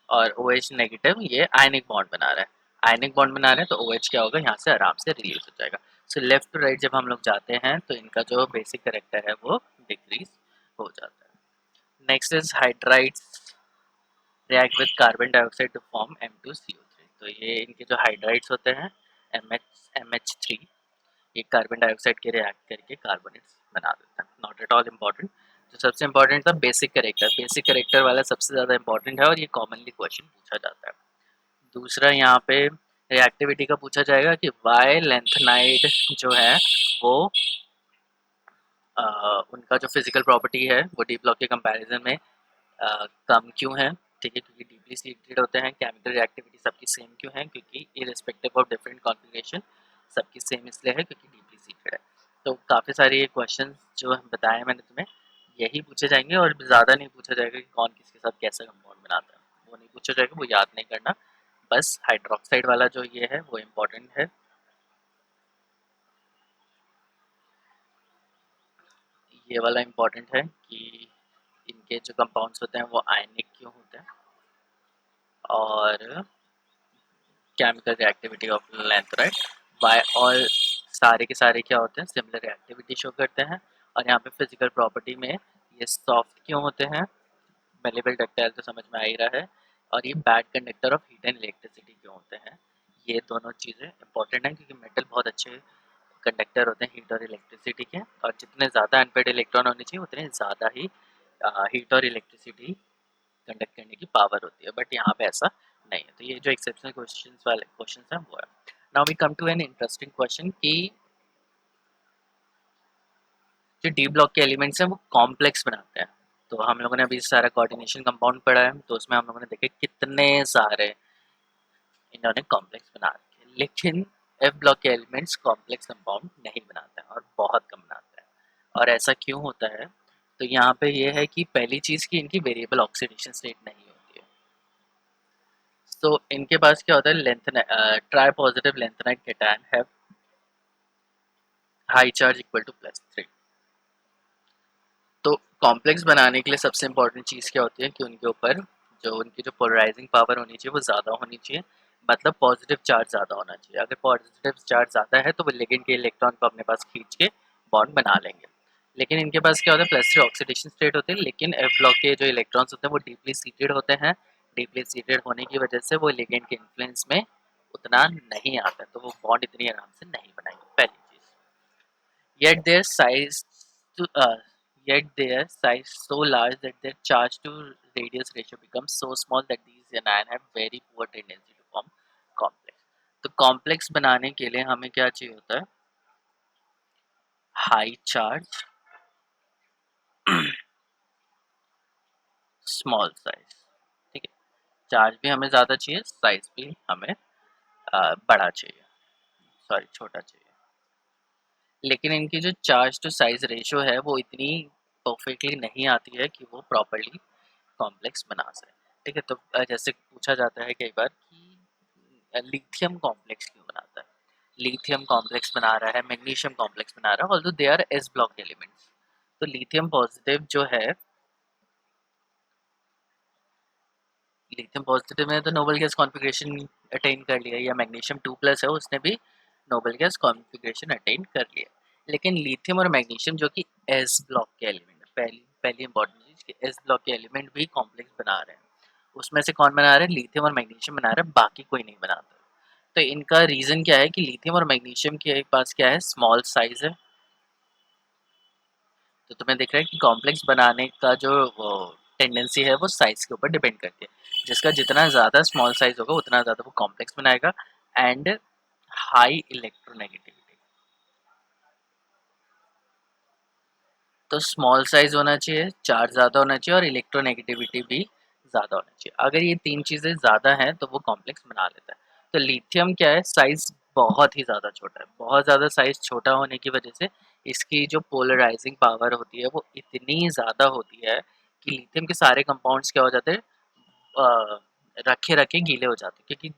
और OH नेगेटिव ये आयनिक बॉन्ड बना रहा है, आयनिक बॉन्ड बना रहे हैं, तो OH क्या होगा, यहाँ से आराम से रिलीज हो जाएगा। सो लेफ्ट टू राइट जब हम लोग जाते हैं तो इनका जो बेसिक करेक्टर है वो डिक्रीज हो जाता है। Next is hydrides react with carbon dioxide to form M2CO3। तो ये इनके जो हाइड्राइड्स होते हैं MH3, ये कार्बन डाइऑक्साइड के रिएक्ट करके कार्बोनेट्स बना देता है। Not at all important. तो सबसे इम्पॉर्टेंट था बेसिक करेक्टर, बेसिक करेक्टर वाला सबसे ज़्यादा इम्पॉर्टेंट है और ये कॉमनली क्वेश्चन पूछा जाता है। दूसरा यहाँ पे रिएक्टिविटी का पूछा जाएगा कि वाई लेंथेनाइड जो है वो उनका जो फिजिकल प्रॉपर्टी है वो डी ब्लॉक के कंपैरिजन में कम क्यों है? ठीक है, क्योंकि डीपली सीटेड होते हैं। केमिकल रिएक्टिविटी सबकी सेम क्यों है? क्योंकि इरिस्पेक्टिव ऑफ डिफरेंट कॉन्फ़िगरेशन सबकी सेम इसलिए है क्योंकि डीपली सीटेड है। तो काफ़ी सारे ये क्वेश्चन जो बताए मैंने तुम्हें, यही पूछे जाएंगे और ज़्यादा नहीं पूछा जाएगा कि कौन किसके साथ कैसा कंपाउंड बनाता है, वो नहीं पूछा जाएगा, वो याद नहीं करना। बस हाइड्रोक्साइड वाला जो ये है वो इम्पोर्टेंट है। ये वाला इम्पोर्टेंट है कि इनके जो कंपाउंड्स होते हैं वो आयनिक क्यों होते हैं, और chemical reactivity of lanthanide by all सारे के सारे क्या होते हैं? सिमिलर रिएक्टिविटी शो करते हैं। और यहाँ पे फिजिकल प्रॉपर्टी में ये सॉफ्ट क्यों होते हैं? मेलेबल डक्टाइल तो समझ में आ ही रहा है। और ये bad conductor of heat and electricity क्यों होते हैं? ये दोनों चीज़ें इंपॉर्टेंट हैं क्योंकि मेटल बहुत अच्छे कंडक्टर होते हैं हीट और इलेक्ट्रिसिटी के, और जितने ज़्यादा अनपेड इलेक्ट्रॉन होने चाहिए उतने ज़्यादा ही हीट और इलेक्ट्रिसिटी कंडक्ट करने की पावर होती है, बट यहाँ पे ऐसा नहीं है। तो ये जो एक्सेप्शनल क्वेश्चंस वाले क्वेश्चंस हैं वो है। Now we come to an interesting question कि जो डी ब्लॉक के एलिमेंट्स हैं वो कॉम्प्लेक्स बनाते हैं। तो हम लोगों ने अभी सारा कोऑर्डिनेशन कंपाउंड पढ़ा है, तो उसमें हम लोगों ने देखे कितने सारे इन्होंने कॉम्प्लेक्स बना रखे हैं। लेकिन एफ ब्लॉक के एलिमेंट्स कॉम्प्लेक्स कंपाउंड नहीं बनाते हैं और बहुत कम बनाते हैं। और ऐसा क्यों होता है? तो यहाँ पे ये है कि पहली चीज़ की इनकी वेरिएबल ऑक्सीडेशन स्टेट नहीं होती है। तो इनके पास क्या होता है, lanthanide tri positive lanthanide cation have high charge equal to +3। तो कॉम्प्लेक्स बनाने के लिए सबसे इंपॉर्टेंट चीज़ क्या होती है कि उनके ऊपर जो उनकी जो पोलराइजिंग पावर होनी चाहिए वो ज़्यादा होनी चाहिए, मतलब पॉजिटिव चार्ज ज़्यादा होना चाहिए। अगर पॉजिटिव चार्ज ज़्यादा है तो वो लिगेंड के इलेक्ट्रॉन को अपने पास खींच के बॉन्ड बना लेंगे। लेकिन इनके पास क्या होता है, +3 ऑक्सीडेशन स्टेट होते हैं, लेकिन एफ ब्लॉक के जो इलेक्ट्रॉन्स होते हैं वो डीपली सीटेड होते हैं। डीपली सीटेड होने की वजह से वो लिगेंड के इन्फ्लुएंस में उतना नहीं आता, तो वो बॉन्ड इतनी आराम से नहीं बनाएंगे, पहली चीज़। Yet their size to yet their size so large that their charge to radius ratio becomes so small that these anion have very poor tendency to form complex। तो कॉम्प्लेक्स बनाने के लिए हमें क्या चाहिए होता है, हाई चार्ज, स्मॉल साइज। ठीक है, चार्ज भी हमें ज़्यादा चाहिए, साइज भी हमें बड़ा चाहिए, सॉरी छोटा चाहिए। लेकिन इनकी जो चार्ज टू साइज रेशो है वो इतनी परफेक्टली नहीं आती है कि वो प्रॉपरली कॉम्प्लेक्स बना सके। ठीक है, तो जैसे पूछा जाता है कई बार कि लिथियम कॉम्प्लेक्स क्यों बनाता है, लिथियम कॉम्प्लेक्स बना रहा है, मैग्नीशियम कॉम्प्लेक्स बना रहा है, although they R S block elements. तो लिथियम पॉजिटिव जो है, लिथियम पॉजिटिव में तो नोबल गैस कॉन्फ़िगरेशन अटेन कर लिया, या मैग्नीशियम 2+ है उसने भी नोबल गैस कॉन्फ़िगरेशन अटेन कर लिया। लेकिन लिथियम और मैग्नीशियम जो कि एस ब्लॉक के एलिमेंट है, पहली पहली इंपॉर्टेंट चीज़ कि एस ब्लॉक के एलिमेंट भी कॉम्प्लेक्स बना रहे हैं। उसमें से कौन बना रहा है, लिथियम और मैग्नीशियम बना रहा है, बाकी कोई नहीं बनाता। तो इनका रीज़न क्या है कि लिथियम और मैग्नीशियम के पास क्या है, स्मॉल साइज है। तो तुम्हें दिख रहा है कि कॉम्प्लेक्स बनाने का जो टेंडेंसी है वो साइज के ऊपर डिपेंड करती है। जिसका जितना ज़्यादा स्मॉल साइज होगा उतना ज़्यादा वो कॉम्प्लेक्स बनाएगा। एंड हाई इलेक्ट्रोनेगेटिविटी, तो स्मॉल साइज होना चाहिए, चार्ज ज़्यादा होना चाहिए और इलेक्ट्रोनेगेटिविटी भी ज़्यादा होना चाहिए। अगर ये तीन चीज़ें ज़्यादा हैं तो वो कॉम्प्लेक्स बना लेता है। तो लिथियम क्या है, साइज बहुत ही ज़्यादा छोटा है, बहुत ज़्यादा साइज छोटा होने की वजह से इसकी जो पोलराइजिंग पावर होती है वो इतनी ज़्यादा होती है कि लिथियम के सारे कंपाउंड्स क्या हो जाते हैं, रखे रखे गीले हो जाते हैं, क्योंकि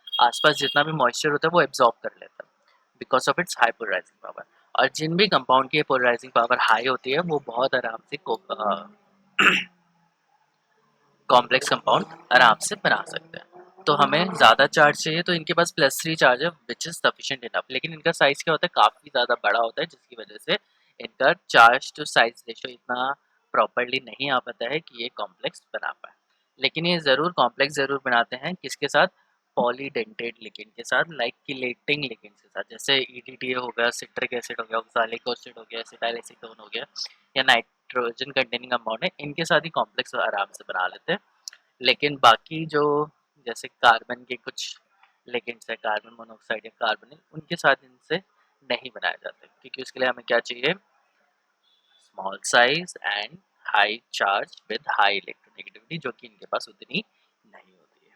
आसपास जितना भी मॉइस्चर होता है वो एब्जॉर्ब कर लेता है because of its high polarising power. और जिन भी कंपाउंड की पोलराइजिंग पावर हाई होती है वो बहुत आराम से कॉम्प्लेक्स कंपाउंड आराम से बना सकते हैं। तो हमें ज़्यादा चार्ज चाहिए, तो इनके पास +3 चार्ज है विच इज़ सफिशिएंट इनफ। लेकिन इनका साइज़ क्या होता है, काफ़ी ज़्यादा बड़ा होता है, जिसकी वजह से इनका चार्ज टू साइज रेशो इतना प्रॉपरली नहीं आ पाता है कि ये कॉम्प्लेक्स बना पाए। लेकिन ये ज़रूर कॉम्प्लेक्स ज़रूर बनाते हैं, किसके साथ, पॉलीडेंटेड लिगेंड के साथ, लाइक किलेटिंग लिगेंड के साथ, जैसे EDTA हो गया, सिट्रिक एसिड हो गया, ऑक्सालिक एसिड हो गया, एसिटाइल एसीटोन हो गया, या नाइट्रोजन कंटेनिंग कंपाउंड है, इनके साथ ही कॉम्प्लेक्स आराम से बना लेते हैं। लेकिन बाकी जो जैसे कार्बन के कुछ लिगेंड्स है, कार्बन मोनोऑक्साइड या कार्बन, उनके साथ इनसे नहीं बनाए जाते, क्योंकि उसके लिए हमें क्या चाहिए, small size and high charge with high electronegativity, जो कि इनके पास उतनी नहीं होती है।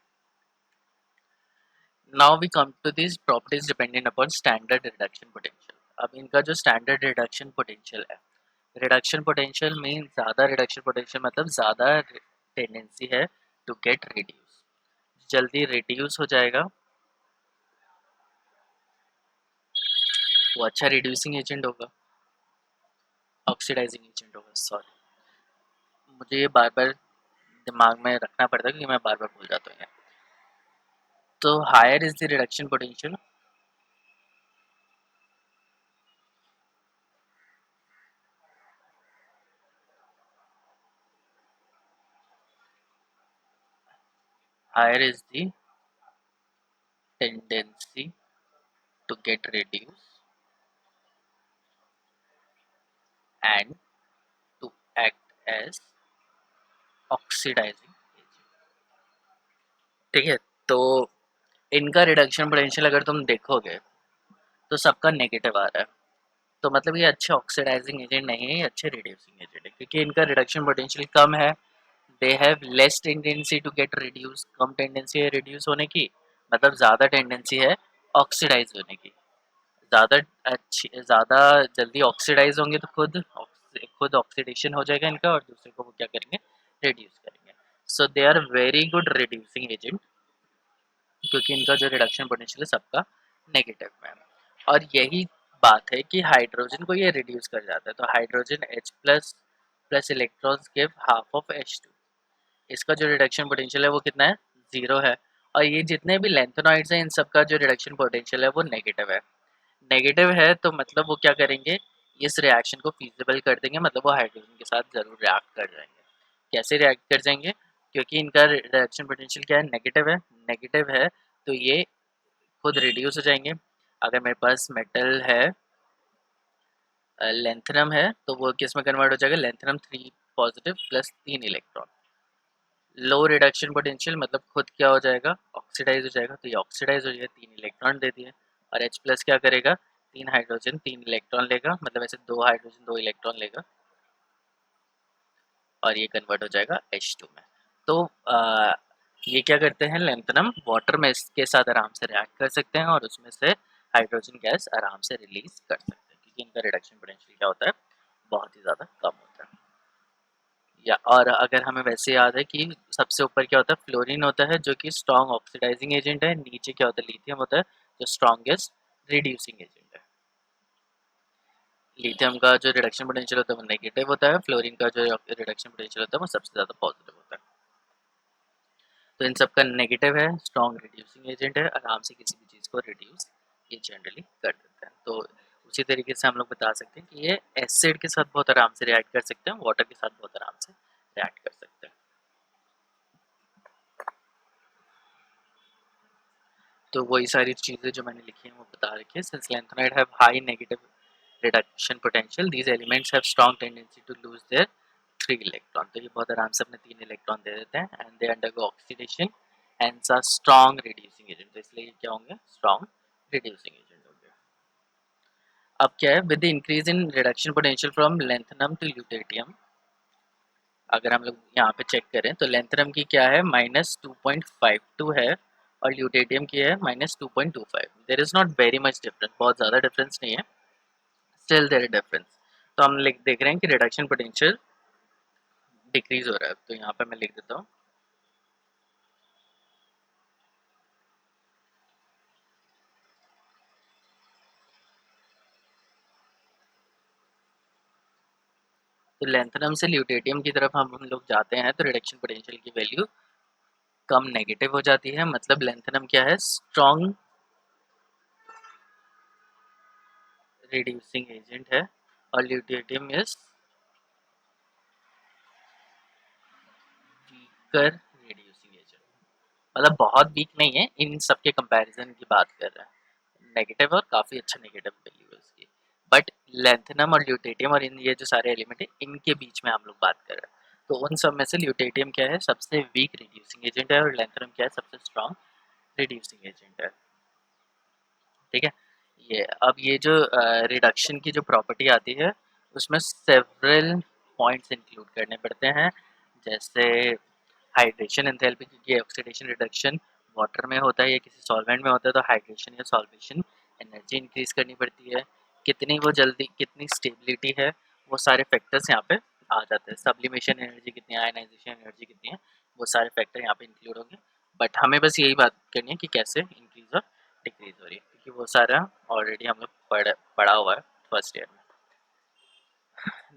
Now we come to this properties dependent upon standard reduction potential. अब इनका जो स्टैंडर्ड रिडक्शन पोटेंशियल है, रिडक्शन पोटेंशियल मीन ज़्यादा रिडक्शन पोटेंशियल मतलब ज़्यादा टेंडेंसी है टू गेट रिड्यूस, जल्दी रिड्यूस हो जाएगा, वो अच्छा रिड्यूसिंग एजेंट होगा, ऑक्सीडाइजिंग एजेंट होगा, सॉरी, मुझे ये बार बार दिमाग में रखना पड़ता है क्योंकि मैं बार बार भूल जाता हूँ। तो higher is the reduction potential, higher is the tendency to get reduce and to act as oxidising agent. ठीक है, तो इनका रिडक्शन पोटेंशियल अगर तुम देखोगे तो सबका नेगेटिव आ रहा है, तो मतलब ये अच्छे ऑक्सीडाइजिंग एजेंट नहीं है, ये अच्छे रिड्यूसिंग एजेंट है, क्योंकि इनका रिडक्शन पोटेंशियल कम है। They have less tendency to get reduce, कम टेंडेंसी है रिड्यूस होने की, मतलब ज़्यादा टेंडेंसी है ऑक्सीडाइज होने की। ज़्यादा अच्छी, ज़्यादा जल्दी ऑक्सीडाइज होंगे तो खुद ऑक्सीडेशन हो जाएगा इनका, और दूसरे को वो क्या करेंगे, रिड्यूस करेंगे। So they are very good reducing agent, क्योंकि इनका जो रिडक्शन पोटेंशियल है सबका नेगेटिव में है। और यही बात है कि हाइड्रोजन को ये रिड्यूस कर जाता है, तो hydrogen H plus plus electrons give half of H2। इसका जो रिडक्शन पोटेंशियल है वो कितना है, 0 है। और ये जितने भी लेंथेनॉइड्स हैं इन सब का जो रिडक्शन पोटेंशियल है वो नेगेटिव है। नेगेटिव है तो मतलब वो क्या करेंगे, इस रिएक्शन को फीजिबल कर देंगे, मतलब वो हाइड्रोजन के साथ ज़रूर रिएक्ट कर जाएंगे। कैसे रिएक्ट कर जाएंगे, क्योंकि इनका रिडक्शन पोटेंशियल क्या है, नेगेटिव है। नेगेटिव है तो ये खुद रिड्यूस हो जाएंगे। अगर मेरे पास मेटल है, लेंथनम है, तो वो किस में कन्वर्ट हो जाएगा, लेंथनम 3 पॉजिटिव प्लस 3 इलेक्ट्रॉन। लो रिडक्शन पोटेंशियल मतलब खुद क्या हो जाएगा, ऑक्सीडाइज हो जाएगा, तो ये ऑक्सीडाइज हो जाएगा, 3 इलेक्ट्रॉन दे दिए। और H प्लस क्या करेगा, 3 हाइड्रोजन 3 इलेक्ट्रॉन लेगा, मतलब ऐसे 2 हाइड्रोजन 2 इलेक्ट्रॉन लेगा और ये कन्वर्ट हो जाएगा H2 में। तो ये क्या करते हैं, लेंथनम वाटर में इसके साथ आराम से रिएक्ट कर सकते हैं और उसमें से हाइड्रोजन गैस आराम से रिलीज कर सकते हैं, क्योंकि इनका रिडक्शन पोटेंशियल क्या होता है, बहुत ही ज़्यादा कम होता है। या और अगर हमें वैसे याद है कि सबसे ऊपर क्या होता है, फ्लोरीन होता है जो कि स्ट्रॉन्ग ऑक्सीडाइजिंग एजेंट है, नीचे क्या होता है, लिथियम होता है जो स्ट्रॉन्गेस्ट रिड्यूसिंग एजेंट है। लिथियम का जो रिडक्शन पोटेंशियल होता है वो नेगेटिव होता है, फ्लोरीन का जो रिडक्शन पोटेंशियल होता है वो सबसे ज़्यादा पॉजिटिव होता है। तो इन सब का नेगेटिव है, स्ट्रॉन्ग रिड्यूसिंग एजेंट है, आराम से किसी भी चीज़ को रिड्यूस ये जनरली कर देता है। तो उसी तरीके से हम लोग बता सकते हैं कि ये एसिड के साथ बहुत आराम से रिएक्ट कर सकते हैं, वाटर के साथ बहुत आराम से रिएक्ट कर सकते हैं। तो वही सारी चीज़ें जो मैंने लिखी हैं वो बता रखी है। Since lanthanide have high negative reduction potential, these elements have strong tendency to lose their 3 electron. तो ये बहुत आराम से अपने 3 इलेक्ट्रॉन दे देते हैं and they undergo oxidation and are strong reducing agent. तो इसलिए ये क्या होंगे, स्ट्रॉन्ग रिड्यूसिंग एजेंट होंगे। अब क्या है, with the increase in reduction potential from lanthanum to lutetium, अगर हम लोग यहाँ पे चेक करें तो लेंथेनम की क्या है, -2.52 है और ल्यूटेटियम की है -2.25। There is not very much difference, बहुत ज़्यादा डिफरेंस नहीं है, स्टिल देयर डिफरेंस। तो हम लिख देख रहे हैं कि रिडक्शन पोटेंशियल डिक्रीज हो रहा है, तो यहाँ पे मैं लिख देता हूँ। तो लेंथेनम से ल्यूटेटियम की तरफ हम लोग जाते हैं तो रिडक्शन पोटेंशियल की वैल्यू कम नेगेटिव हो जाती है, मतलब लेंथेनम क्या है, स्ट्रॉन्ग रिड्यूसिंग एजेंट है और lutetium is weaker reducing agent. मतलब बहुत वीक नहीं है, इन सब के कंपैरिजन की बात कर रहे हैं, नेगेटिव और काफ़ी अच्छा नेगेटिव वैल्यू है इसकी। बट लेंथेनम और ल्यूटेटियम और इन ये जो सारे एलिमेंट है इनके बीच में हम लोग बात कर रहे हैं, तो उन सब में से ल्यूटेटियम क्या है, सबसे वीक रिड्यूसिंग एजेंट है और लेंथेनम क्या है, सबसे स्ट्रॉन्ग रिड्यूसिंग एजेंट है। ठीक है, ये अब ये जो रिडक्शन की जो प्रॉपर्टी आती है उसमें सेवरल पॉइंट्स इंक्लूड करने पड़ते हैं, जैसे हाइड्रेशन एंथैल्पी, क्योंकि ऑक्सीडेशन रिडक्शन वाटर में होता है या किसी सॉल्वेंट में होता है, तो हाइड्रेशन या सॉल्वेशन एनर्जी इंक्रीज करनी पड़ती है, कितनी वो जल्दी, कितनी स्टेबिलिटी है, वो सारे फैक्टर्स यहाँ पे आ जाते हैं, सब्लिमेशन एनर्जी कितनी है, आयनाइजेशन एनर्जी कितनी है, वो सारे फैक्टर यहाँ पे इंक्लूड होंगे। बट हमें बस यही बात करनी है कि कैसे इंक्रीज और डिक्रीज हो रही है, क्योंकि वो सारा ऑलरेडी हम लोग पढ़ा हुआ है फर्स्ट ईयर में।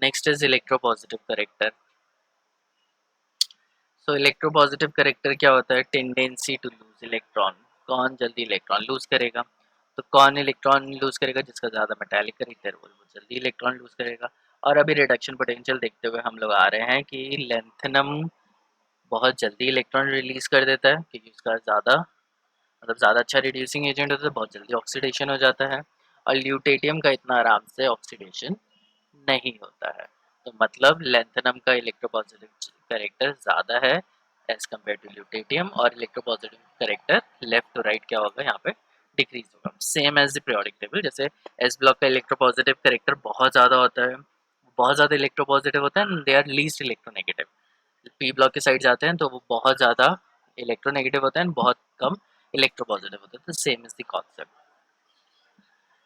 Next is electropositive character. So electropositive character क्या होता है, टेंडेंसी टू लूज इलेक्ट्रॉन, कौन जल्दी इलेक्ट्रॉन लूज करेगा, तो कौन इलेक्ट्रॉन लूज करेगा, जिसका ज़्यादा मेटालिक करेक्टर वो जल्दी इलेक्ट्रॉन लूज करेगा। और अभी रिडक्शन पोटेंशियल देखते हुए हम लोग आ रहे हैं कि लेंथेनम बहुत जल्दी इलेक्ट्रॉन रिलीज कर देता है, क्योंकि उसका ज़्यादा मतलब ज़्यादा अच्छा रिड्यूसिंग एजेंट होता है, बहुत जल्दी ऑक्सीडेशन हो जाता है। और ल्यूटेटियम का इतना आराम से ऑक्सीडेशन नहीं होता है, तो मतलब लेंथेनम का इलेक्ट्रोपॉजिटिव करेक्टर ज़्यादा है एज कम्पेयर टू ल्यूटेटियम, और electropositive character left to right क्या होगा यहाँ पे, डिक्रीज होगा, same as the periodic table. जैसे एस ब्लॉक का इलेक्ट्रोपॉजिटिव करेक्टर बहुत ज़्यादा होता है, बहुत ज़्यादा इलेक्ट्रोपॉजिटिव होता है, they are least electronegative. P block की साइड जाते हैं तो वो बहुत ज़्यादा इलेक्ट्रोनेगेटिव होता है, बहुत कम इलेक्ट्रोपॉजिटिव होता है, तो same is the concept.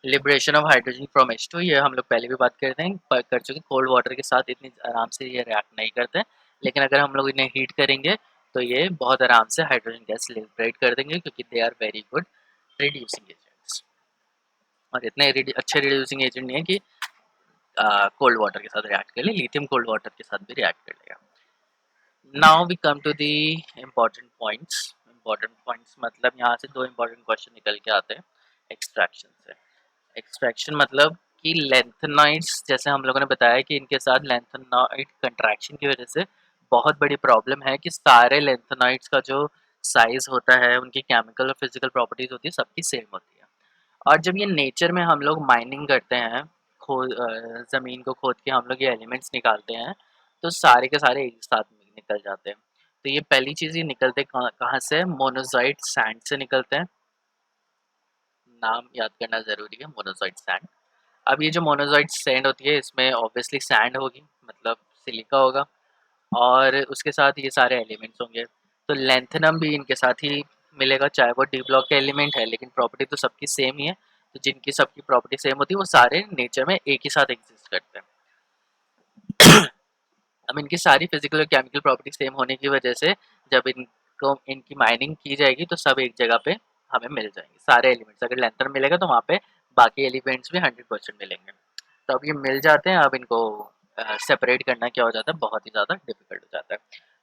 Liberation of hydrogen from H2, ये हम लोग पहले भी बात करते हैं, कर चुके, कोल्ड वाटर के साथ इतनी आराम से ये रिएक्ट नहीं करते हैं, लेकिन अगर हम लोग इन्हें हीट करेंगे तो ये बहुत आराम से हाइड्रोजन गैस लिबरेट कर देंगे, क्योंकि they are very good reducing agents. और इतने अच्छे रिड्यूसिंग एजेंट नहीं है कि कोल्ड वाटर के साथ रिएक्ट कर ले, लिथियम कोल्ड वाटर के साथ भी रिएक्ट कर लेगा। Now we come to the important points. Important points मतलब यहाँ से दो इम्पॉर्टेंट क्वेश्चन निकल के आते हैं एक्सट्रैक्शन से। एक्सट्रैक्शन मतलब कि लेंथेनॉइड्स, जैसे हम लोगों ने बताया कि इनके साथ लेंथेनॉइड कंट्रैक्शन की वजह से बहुत बड़ी प्रॉब्लम है कि सारे लेंथेनॉइड्स का जो साइज होता है, उनकी केमिकल और फिजिकल प्रॉपर्टीज होती है, सबकी सेम होती है। और जब ये नेचर में हम लोग माइनिंग करते हैं, ज़मीन को खोद के हम लोग ये एलिमेंट्स निकालते हैं, तो सारे के सारे एक साथ निकल जाते हैं। तो ये पहली चीज़, ये निकलते कहाँ से? मोनोज़ाइट सैंड से निकलते हैं। नाम याद करना ज़रूरी है, मोनोज़ाइट सैंड। अब ये जो मोनोज़ाइट सैंड होती है, इसमें ऑब्वियसली सैंड होगी, मतलब सिलिका होगा, और उसके साथ ये सारे एलिमेंट्स होंगे। तो लेंथेनम भी इनके साथ ही मिलेगा, चाहे वो डी ब्लॉक का एलिमेंट है, लेकिन प्रॉपर्टी तो सबकी सेम ही है। तो जिनकी सबकी प्रॉपर्टी सेम होती है, वो सारे नेचर में एक ही साथ एग्जिस्ट करते हैं। अब इनकी सारी फिजिकल और केमिकल प्रॉपर्टी सेम होने की वजह से जब इनको इनकी माइनिंग की जाएगी, तो सब एक जगह पे हमें मिल जाएंगे सारे एलिमेंट्स। अगर लेंथर मिलेगा तो वहाँ पे बाकी एलिमेंट्स भी 100% मिलेंगे। तो अब ये मिल जाते हैं, अब इनको सेपरेट करना क्या हो जाता है, बहुत ही ज़्यादा डिफिकल्ट हो जाता है।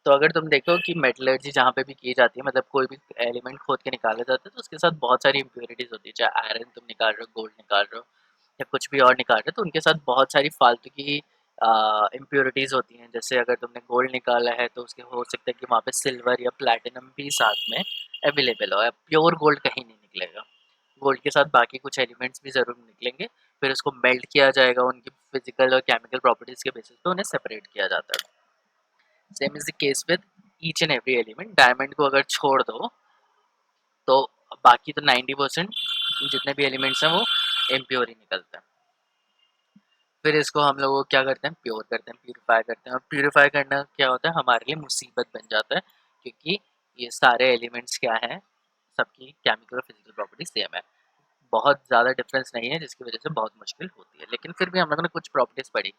तो अगर तुम देखो कि मेटलर्जी जहाँ पे भी की जाती है, मतलब कोई भी एलिमेंट खोद के निकाले जाते हैं, तो उसके साथ बहुत सारी इम्प्योरिटीज़ होती है। चाहे आयरन तुम निकाल रहे हो, गोल्ड निकाल रहे हो, या कुछ भी और निकाल रहे हो, तो उनके साथ बहुत सारी फालतू की इम्प्योरिटीज़ होती हैं। जैसे अगर तुमने गोल्ड निकाला है, तो उसके हो सकता है कि वहाँ पे सिल्वर या प्लैटिनम भी साथ में अवेलेबल हो। प्योर गोल्ड कहीं नहीं निकलेगा, गोल्ड के साथ बाकी कुछ एलिमेंट्स भी ज़रूर निकलेंगे। फिर उसको मेल्ट किया जाएगा, उनकी फिजिकल और केमिकल प्रॉपर्टीज़ के बेसिस पे उन्हें सेपरेट किया जाता है। Same is the case with each and every element. Diamond को अगर छोड़ दो, तो बाकी तो 90% जितने भी एलिमेंट्स हैं वो इम्प्योर ही निकलते हैं। फिर इसको हम लोग क्या करते हैं, प्योर करते हैं, प्यूरिफाई करते हैं। और प्यूरिफाई करना क्या होता है, हमारे लिए मुसीबत बन जाता है, क्योंकि ये सारे एलिमेंट्स क्या हैं, सबकी केमिकल और फिजिकल प्रॉपर्टी सेम है, बहुत ज़्यादा डिफरेंस नहीं है, जिसकी वजह से बहुत मुश्किल होती है। लेकिन फिर भी हम लोगों ने कुछ प्रॉपर्टीज़ पढ़ी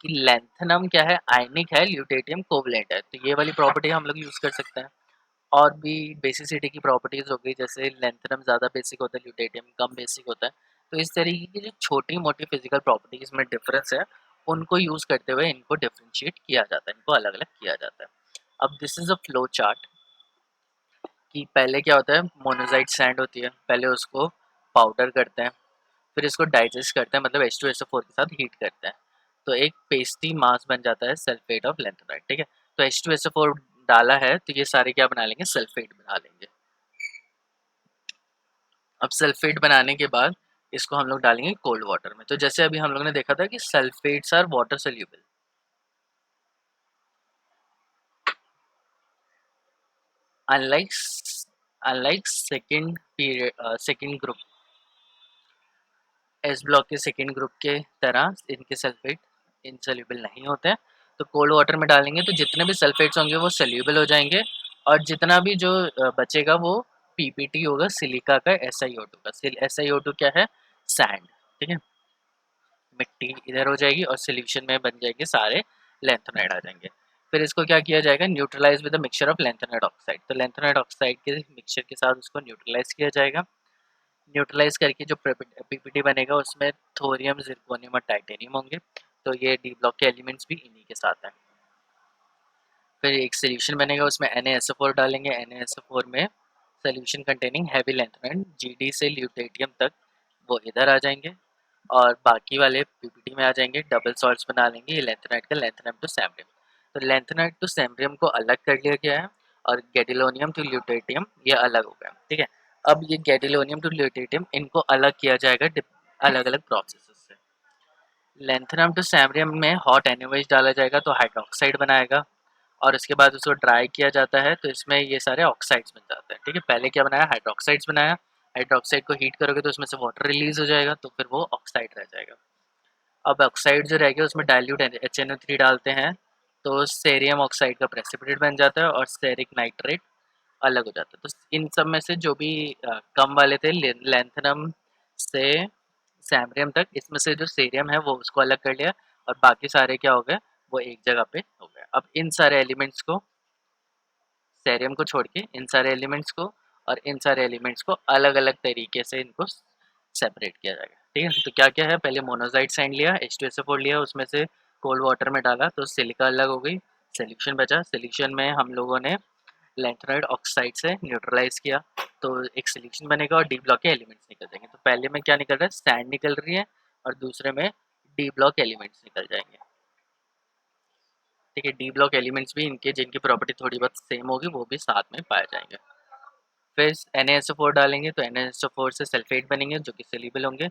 कि लेंथेनम क्या है, आयनिक है, ल्यूटेटियम कोवलेंट है, तो ये वाली प्रॉपर्टी हम लोग यूज़ कर सकते हैं। और भी बेसिसिटी की प्रॉपर्टीज़ हो गई, जैसे लेंथेनम ज़्यादा बेसिक होता है, ल्यूटेटियम कम बेसिक होता है। तो इस तरीके की जो छोटी मोटी फिजिकल प्रॉपर्टीज़ में डिफरेंस है, उनको यूज़ करते हुए इनको डिफ्रेंशिएट किया जाता है, इनको अलग अलग किया जाता है। अब this is a flow chart कि पहले क्या होता है, मोनोज़ाइट सैंड होती है, पहले उसको पाउडर करते हैं, फिर इसको डाइजेस्ट करते हैं, मतलब H2SO4 के साथ हीट करते हैं, तो एक पेस्टी मास बन जाता है सल्फेट ऑफ लेंथेनाइट। ठीक है, तो H2SO4 डाला है, तो ये सारे क्या बना लेंगे, सल्फेट बना लेंगे। अब सल्फेट बनाने के बाद इसको हम लोग डालेंगे कोल्ड वाटर में। तो जैसे अभी हम लोग ने देखा था कि sulphates are water soluble, unlike unlike second group, s block के सेकेंड ग्रुप के तरह इनके सल्फेट इनसोल्यूबल नहीं होते हैं। तो कोल्ड वाटर में डालेंगे तो जितने भी सल्फेट्स होंगे वो सोल्यूबल हो जाएंगे, और जितना भी जो बचेगा वो पीपीटी होगा, सिलिका का SiO2 का। SiO2 क्या है, सैंड। ठीक है, मिट्टी इधर हो जाएगी और सोल्यूशन में बन जाएंगे सारे लेंथेनाइड आ जाएंगे। फिर इसको क्या किया जाएगा, neutralise with the mixture of lanthanide oxide. तो लेंथेनाइड ऑक्साइड के मिक्सचर के साथ उसको न्यूट्रलाइज किया जाएगा। न्यूट्रलाइज करके जो पीपीटी बनेगा, उसमें थोरियम, जिरकोनियम और टाइटेनियम होंगे। तो ये डी ब्लॉक के एलिमेंट्स भी इन्हीं के साथ हैं। फिर एक सोल्यूशन बनेगा, उसमें Na SO4 डालेंगे। Na SO4 में solution containing heavy lanthanide, GD से ल्यूटेटियम तक, वो इधर आ जाएंगे, और बाकी वाले पीपीटी में आ जाएंगे। डबल सॉल्ट्स बना लेंगे ये लेंथेनाइड का, लेंथेनाइड टू सैमरियम। तो लेंथेनाइड टू सैमरियम को अलग कर लिया गया है, और गैडिलोनियम टू ल्यूटेटियम ये अलग हो गया। ठीक है, अब ये गैडिलोनियम टू ल्यूटेटियम इनको अलग किया जाएगा अलग अलग प्रोसेस से। लेंथेनम टू सैमरियम में हॉट NaOH डाला जाएगा, तो हाइड्रोक्साइड बनाएगा, और उसके बाद उसको ड्राई किया जाता है, तो इसमें ये सारे ऑक्साइड्स बन जाते हैं। ठीक है, पहले क्या बनाया, हाइड्रोक्साइड्स बनाया, हाइड्रोक्साइड को हीट करोगे तो उसमें से वाटर रिलीज हो जाएगा, तो फिर वो ऑक्साइड रह जाएगा। अब ऑक्साइड जो रह गया उसमें डाइल्यूट HNO3 डालते हैं, तो सेरियम ऑक्साइड का प्रेसिपिटेट बन जाता है, और सेरिक नाइट्रेट अलग हो जाता है। तो इन सब में से जो भी कम वाले थे, लेंथेनम से सैमरियम तक, इसमें से जो सेरियम है वो उसको अलग कर लिया, और बाकी सारे क्या हो गए, वो एक जगह पे हो गए। अब इन सारे एलिमेंट्स को, सेरियम को छोड़ के इन सारे एलिमेंट्स को और इन सारे एलिमेंट्स को अलग अलग तरीके से इनको सेपरेट किया जाएगा। ठीक है। तो क्या क्या है, पहले मोनोजाइट सैंड लिया, H2SO4 लिया, उसमें से कोल्ड वाटर में डाला तो सिलिका अलग हो गई, सोल्यूशन बचा। सोल्यूशन में हम लोगों ने लैंथेनाइड ऑक्साइड से न्यूट्रलाइज किया, तो एक सोल्यूशन बनेगा और डी ब्लॉक के एलिमेंट्स निकल जाएंगे। तो पहले में क्या निकल रहा है, सैंड निकल रही है, और दूसरे में डी ब्लॉक एलिमेंट्स निकल जाएंगे। ठीक है, डी ब्लॉक एलिमेंट्स भी इनके जिनकी प्रॉपर्टी थोड़ी बहुत सेम होगी वो भी साथ में पाए जाएंगे। फिर Na SO4 डालेंगे तो Na SO4 से सल्फेट बनेंगे जो कि सोल्यूबल होंगे।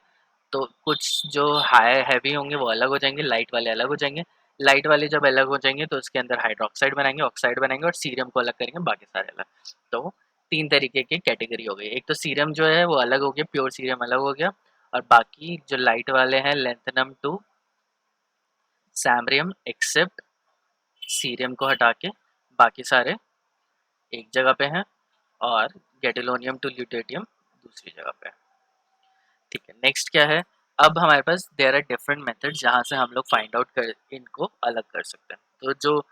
तो कुछ जो हाई हैवी होंगे वो अलग हो जाएंगे, लाइट वाले अलग हो जाएंगे। लाइट वाले जब अलग हो जाएंगे तो उसके अंदर हाइड्रोक्साइड बनाएंगे, ऑक्साइड बनाएंगे और सीरम को अलग करेंगे, बाकी सारे अलग। तो तीन तरीके की कैटेगरी हो गई। एक तो सीरम जो है वो अलग हो गया, प्योर सीरम अलग हो गया, और बाकी जो लाइट वाले हैं lanthanum to samarium accept serum को हटा के बाकी सारे एक जगह पे हैं, और गैटिलोनियम टू ल्यूटेटियम दूसरी जगह पे है। ठीक है, नेक्स्ट क्या है, अब हमारे पास देयर आर डिफरेंट मेथड जहाँ से हम लोग फाइंड आउट कर इनको अलग कर सकते हैं। तो जो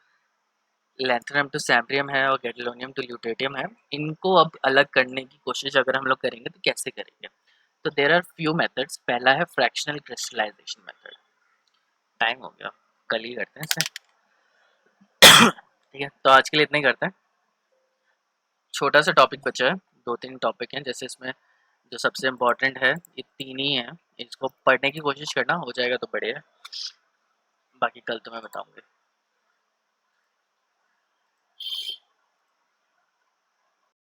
लैंथेनम टू सैम्प्रियम है और गैटिलोनियम टू ल्यूटेटियम है, इनको अब अलग करने की कोशिश अगर हम लोग करेंगे तो कैसे करेंगे। तो देयर आर फ्यू मेथड्स। पहला है फ्रैक्शनल क्रिस्टलाइजेशन मेथड। टाइम हो गया, कल ही करते हैं इसे। ठीक है, तो आज के लिए इतना ही करते हैं। छोटा सा टॉपिक बचा है, दो तीन टॉपिक हैं, जैसे इसमें जो सबसे इम्पोर्टेंट है ये तीन ही हैं, इसको पढ़ने की कोशिश करना, हो जाएगा तो बढ़िया, बाकी कल तुम्हें बताऊंगी।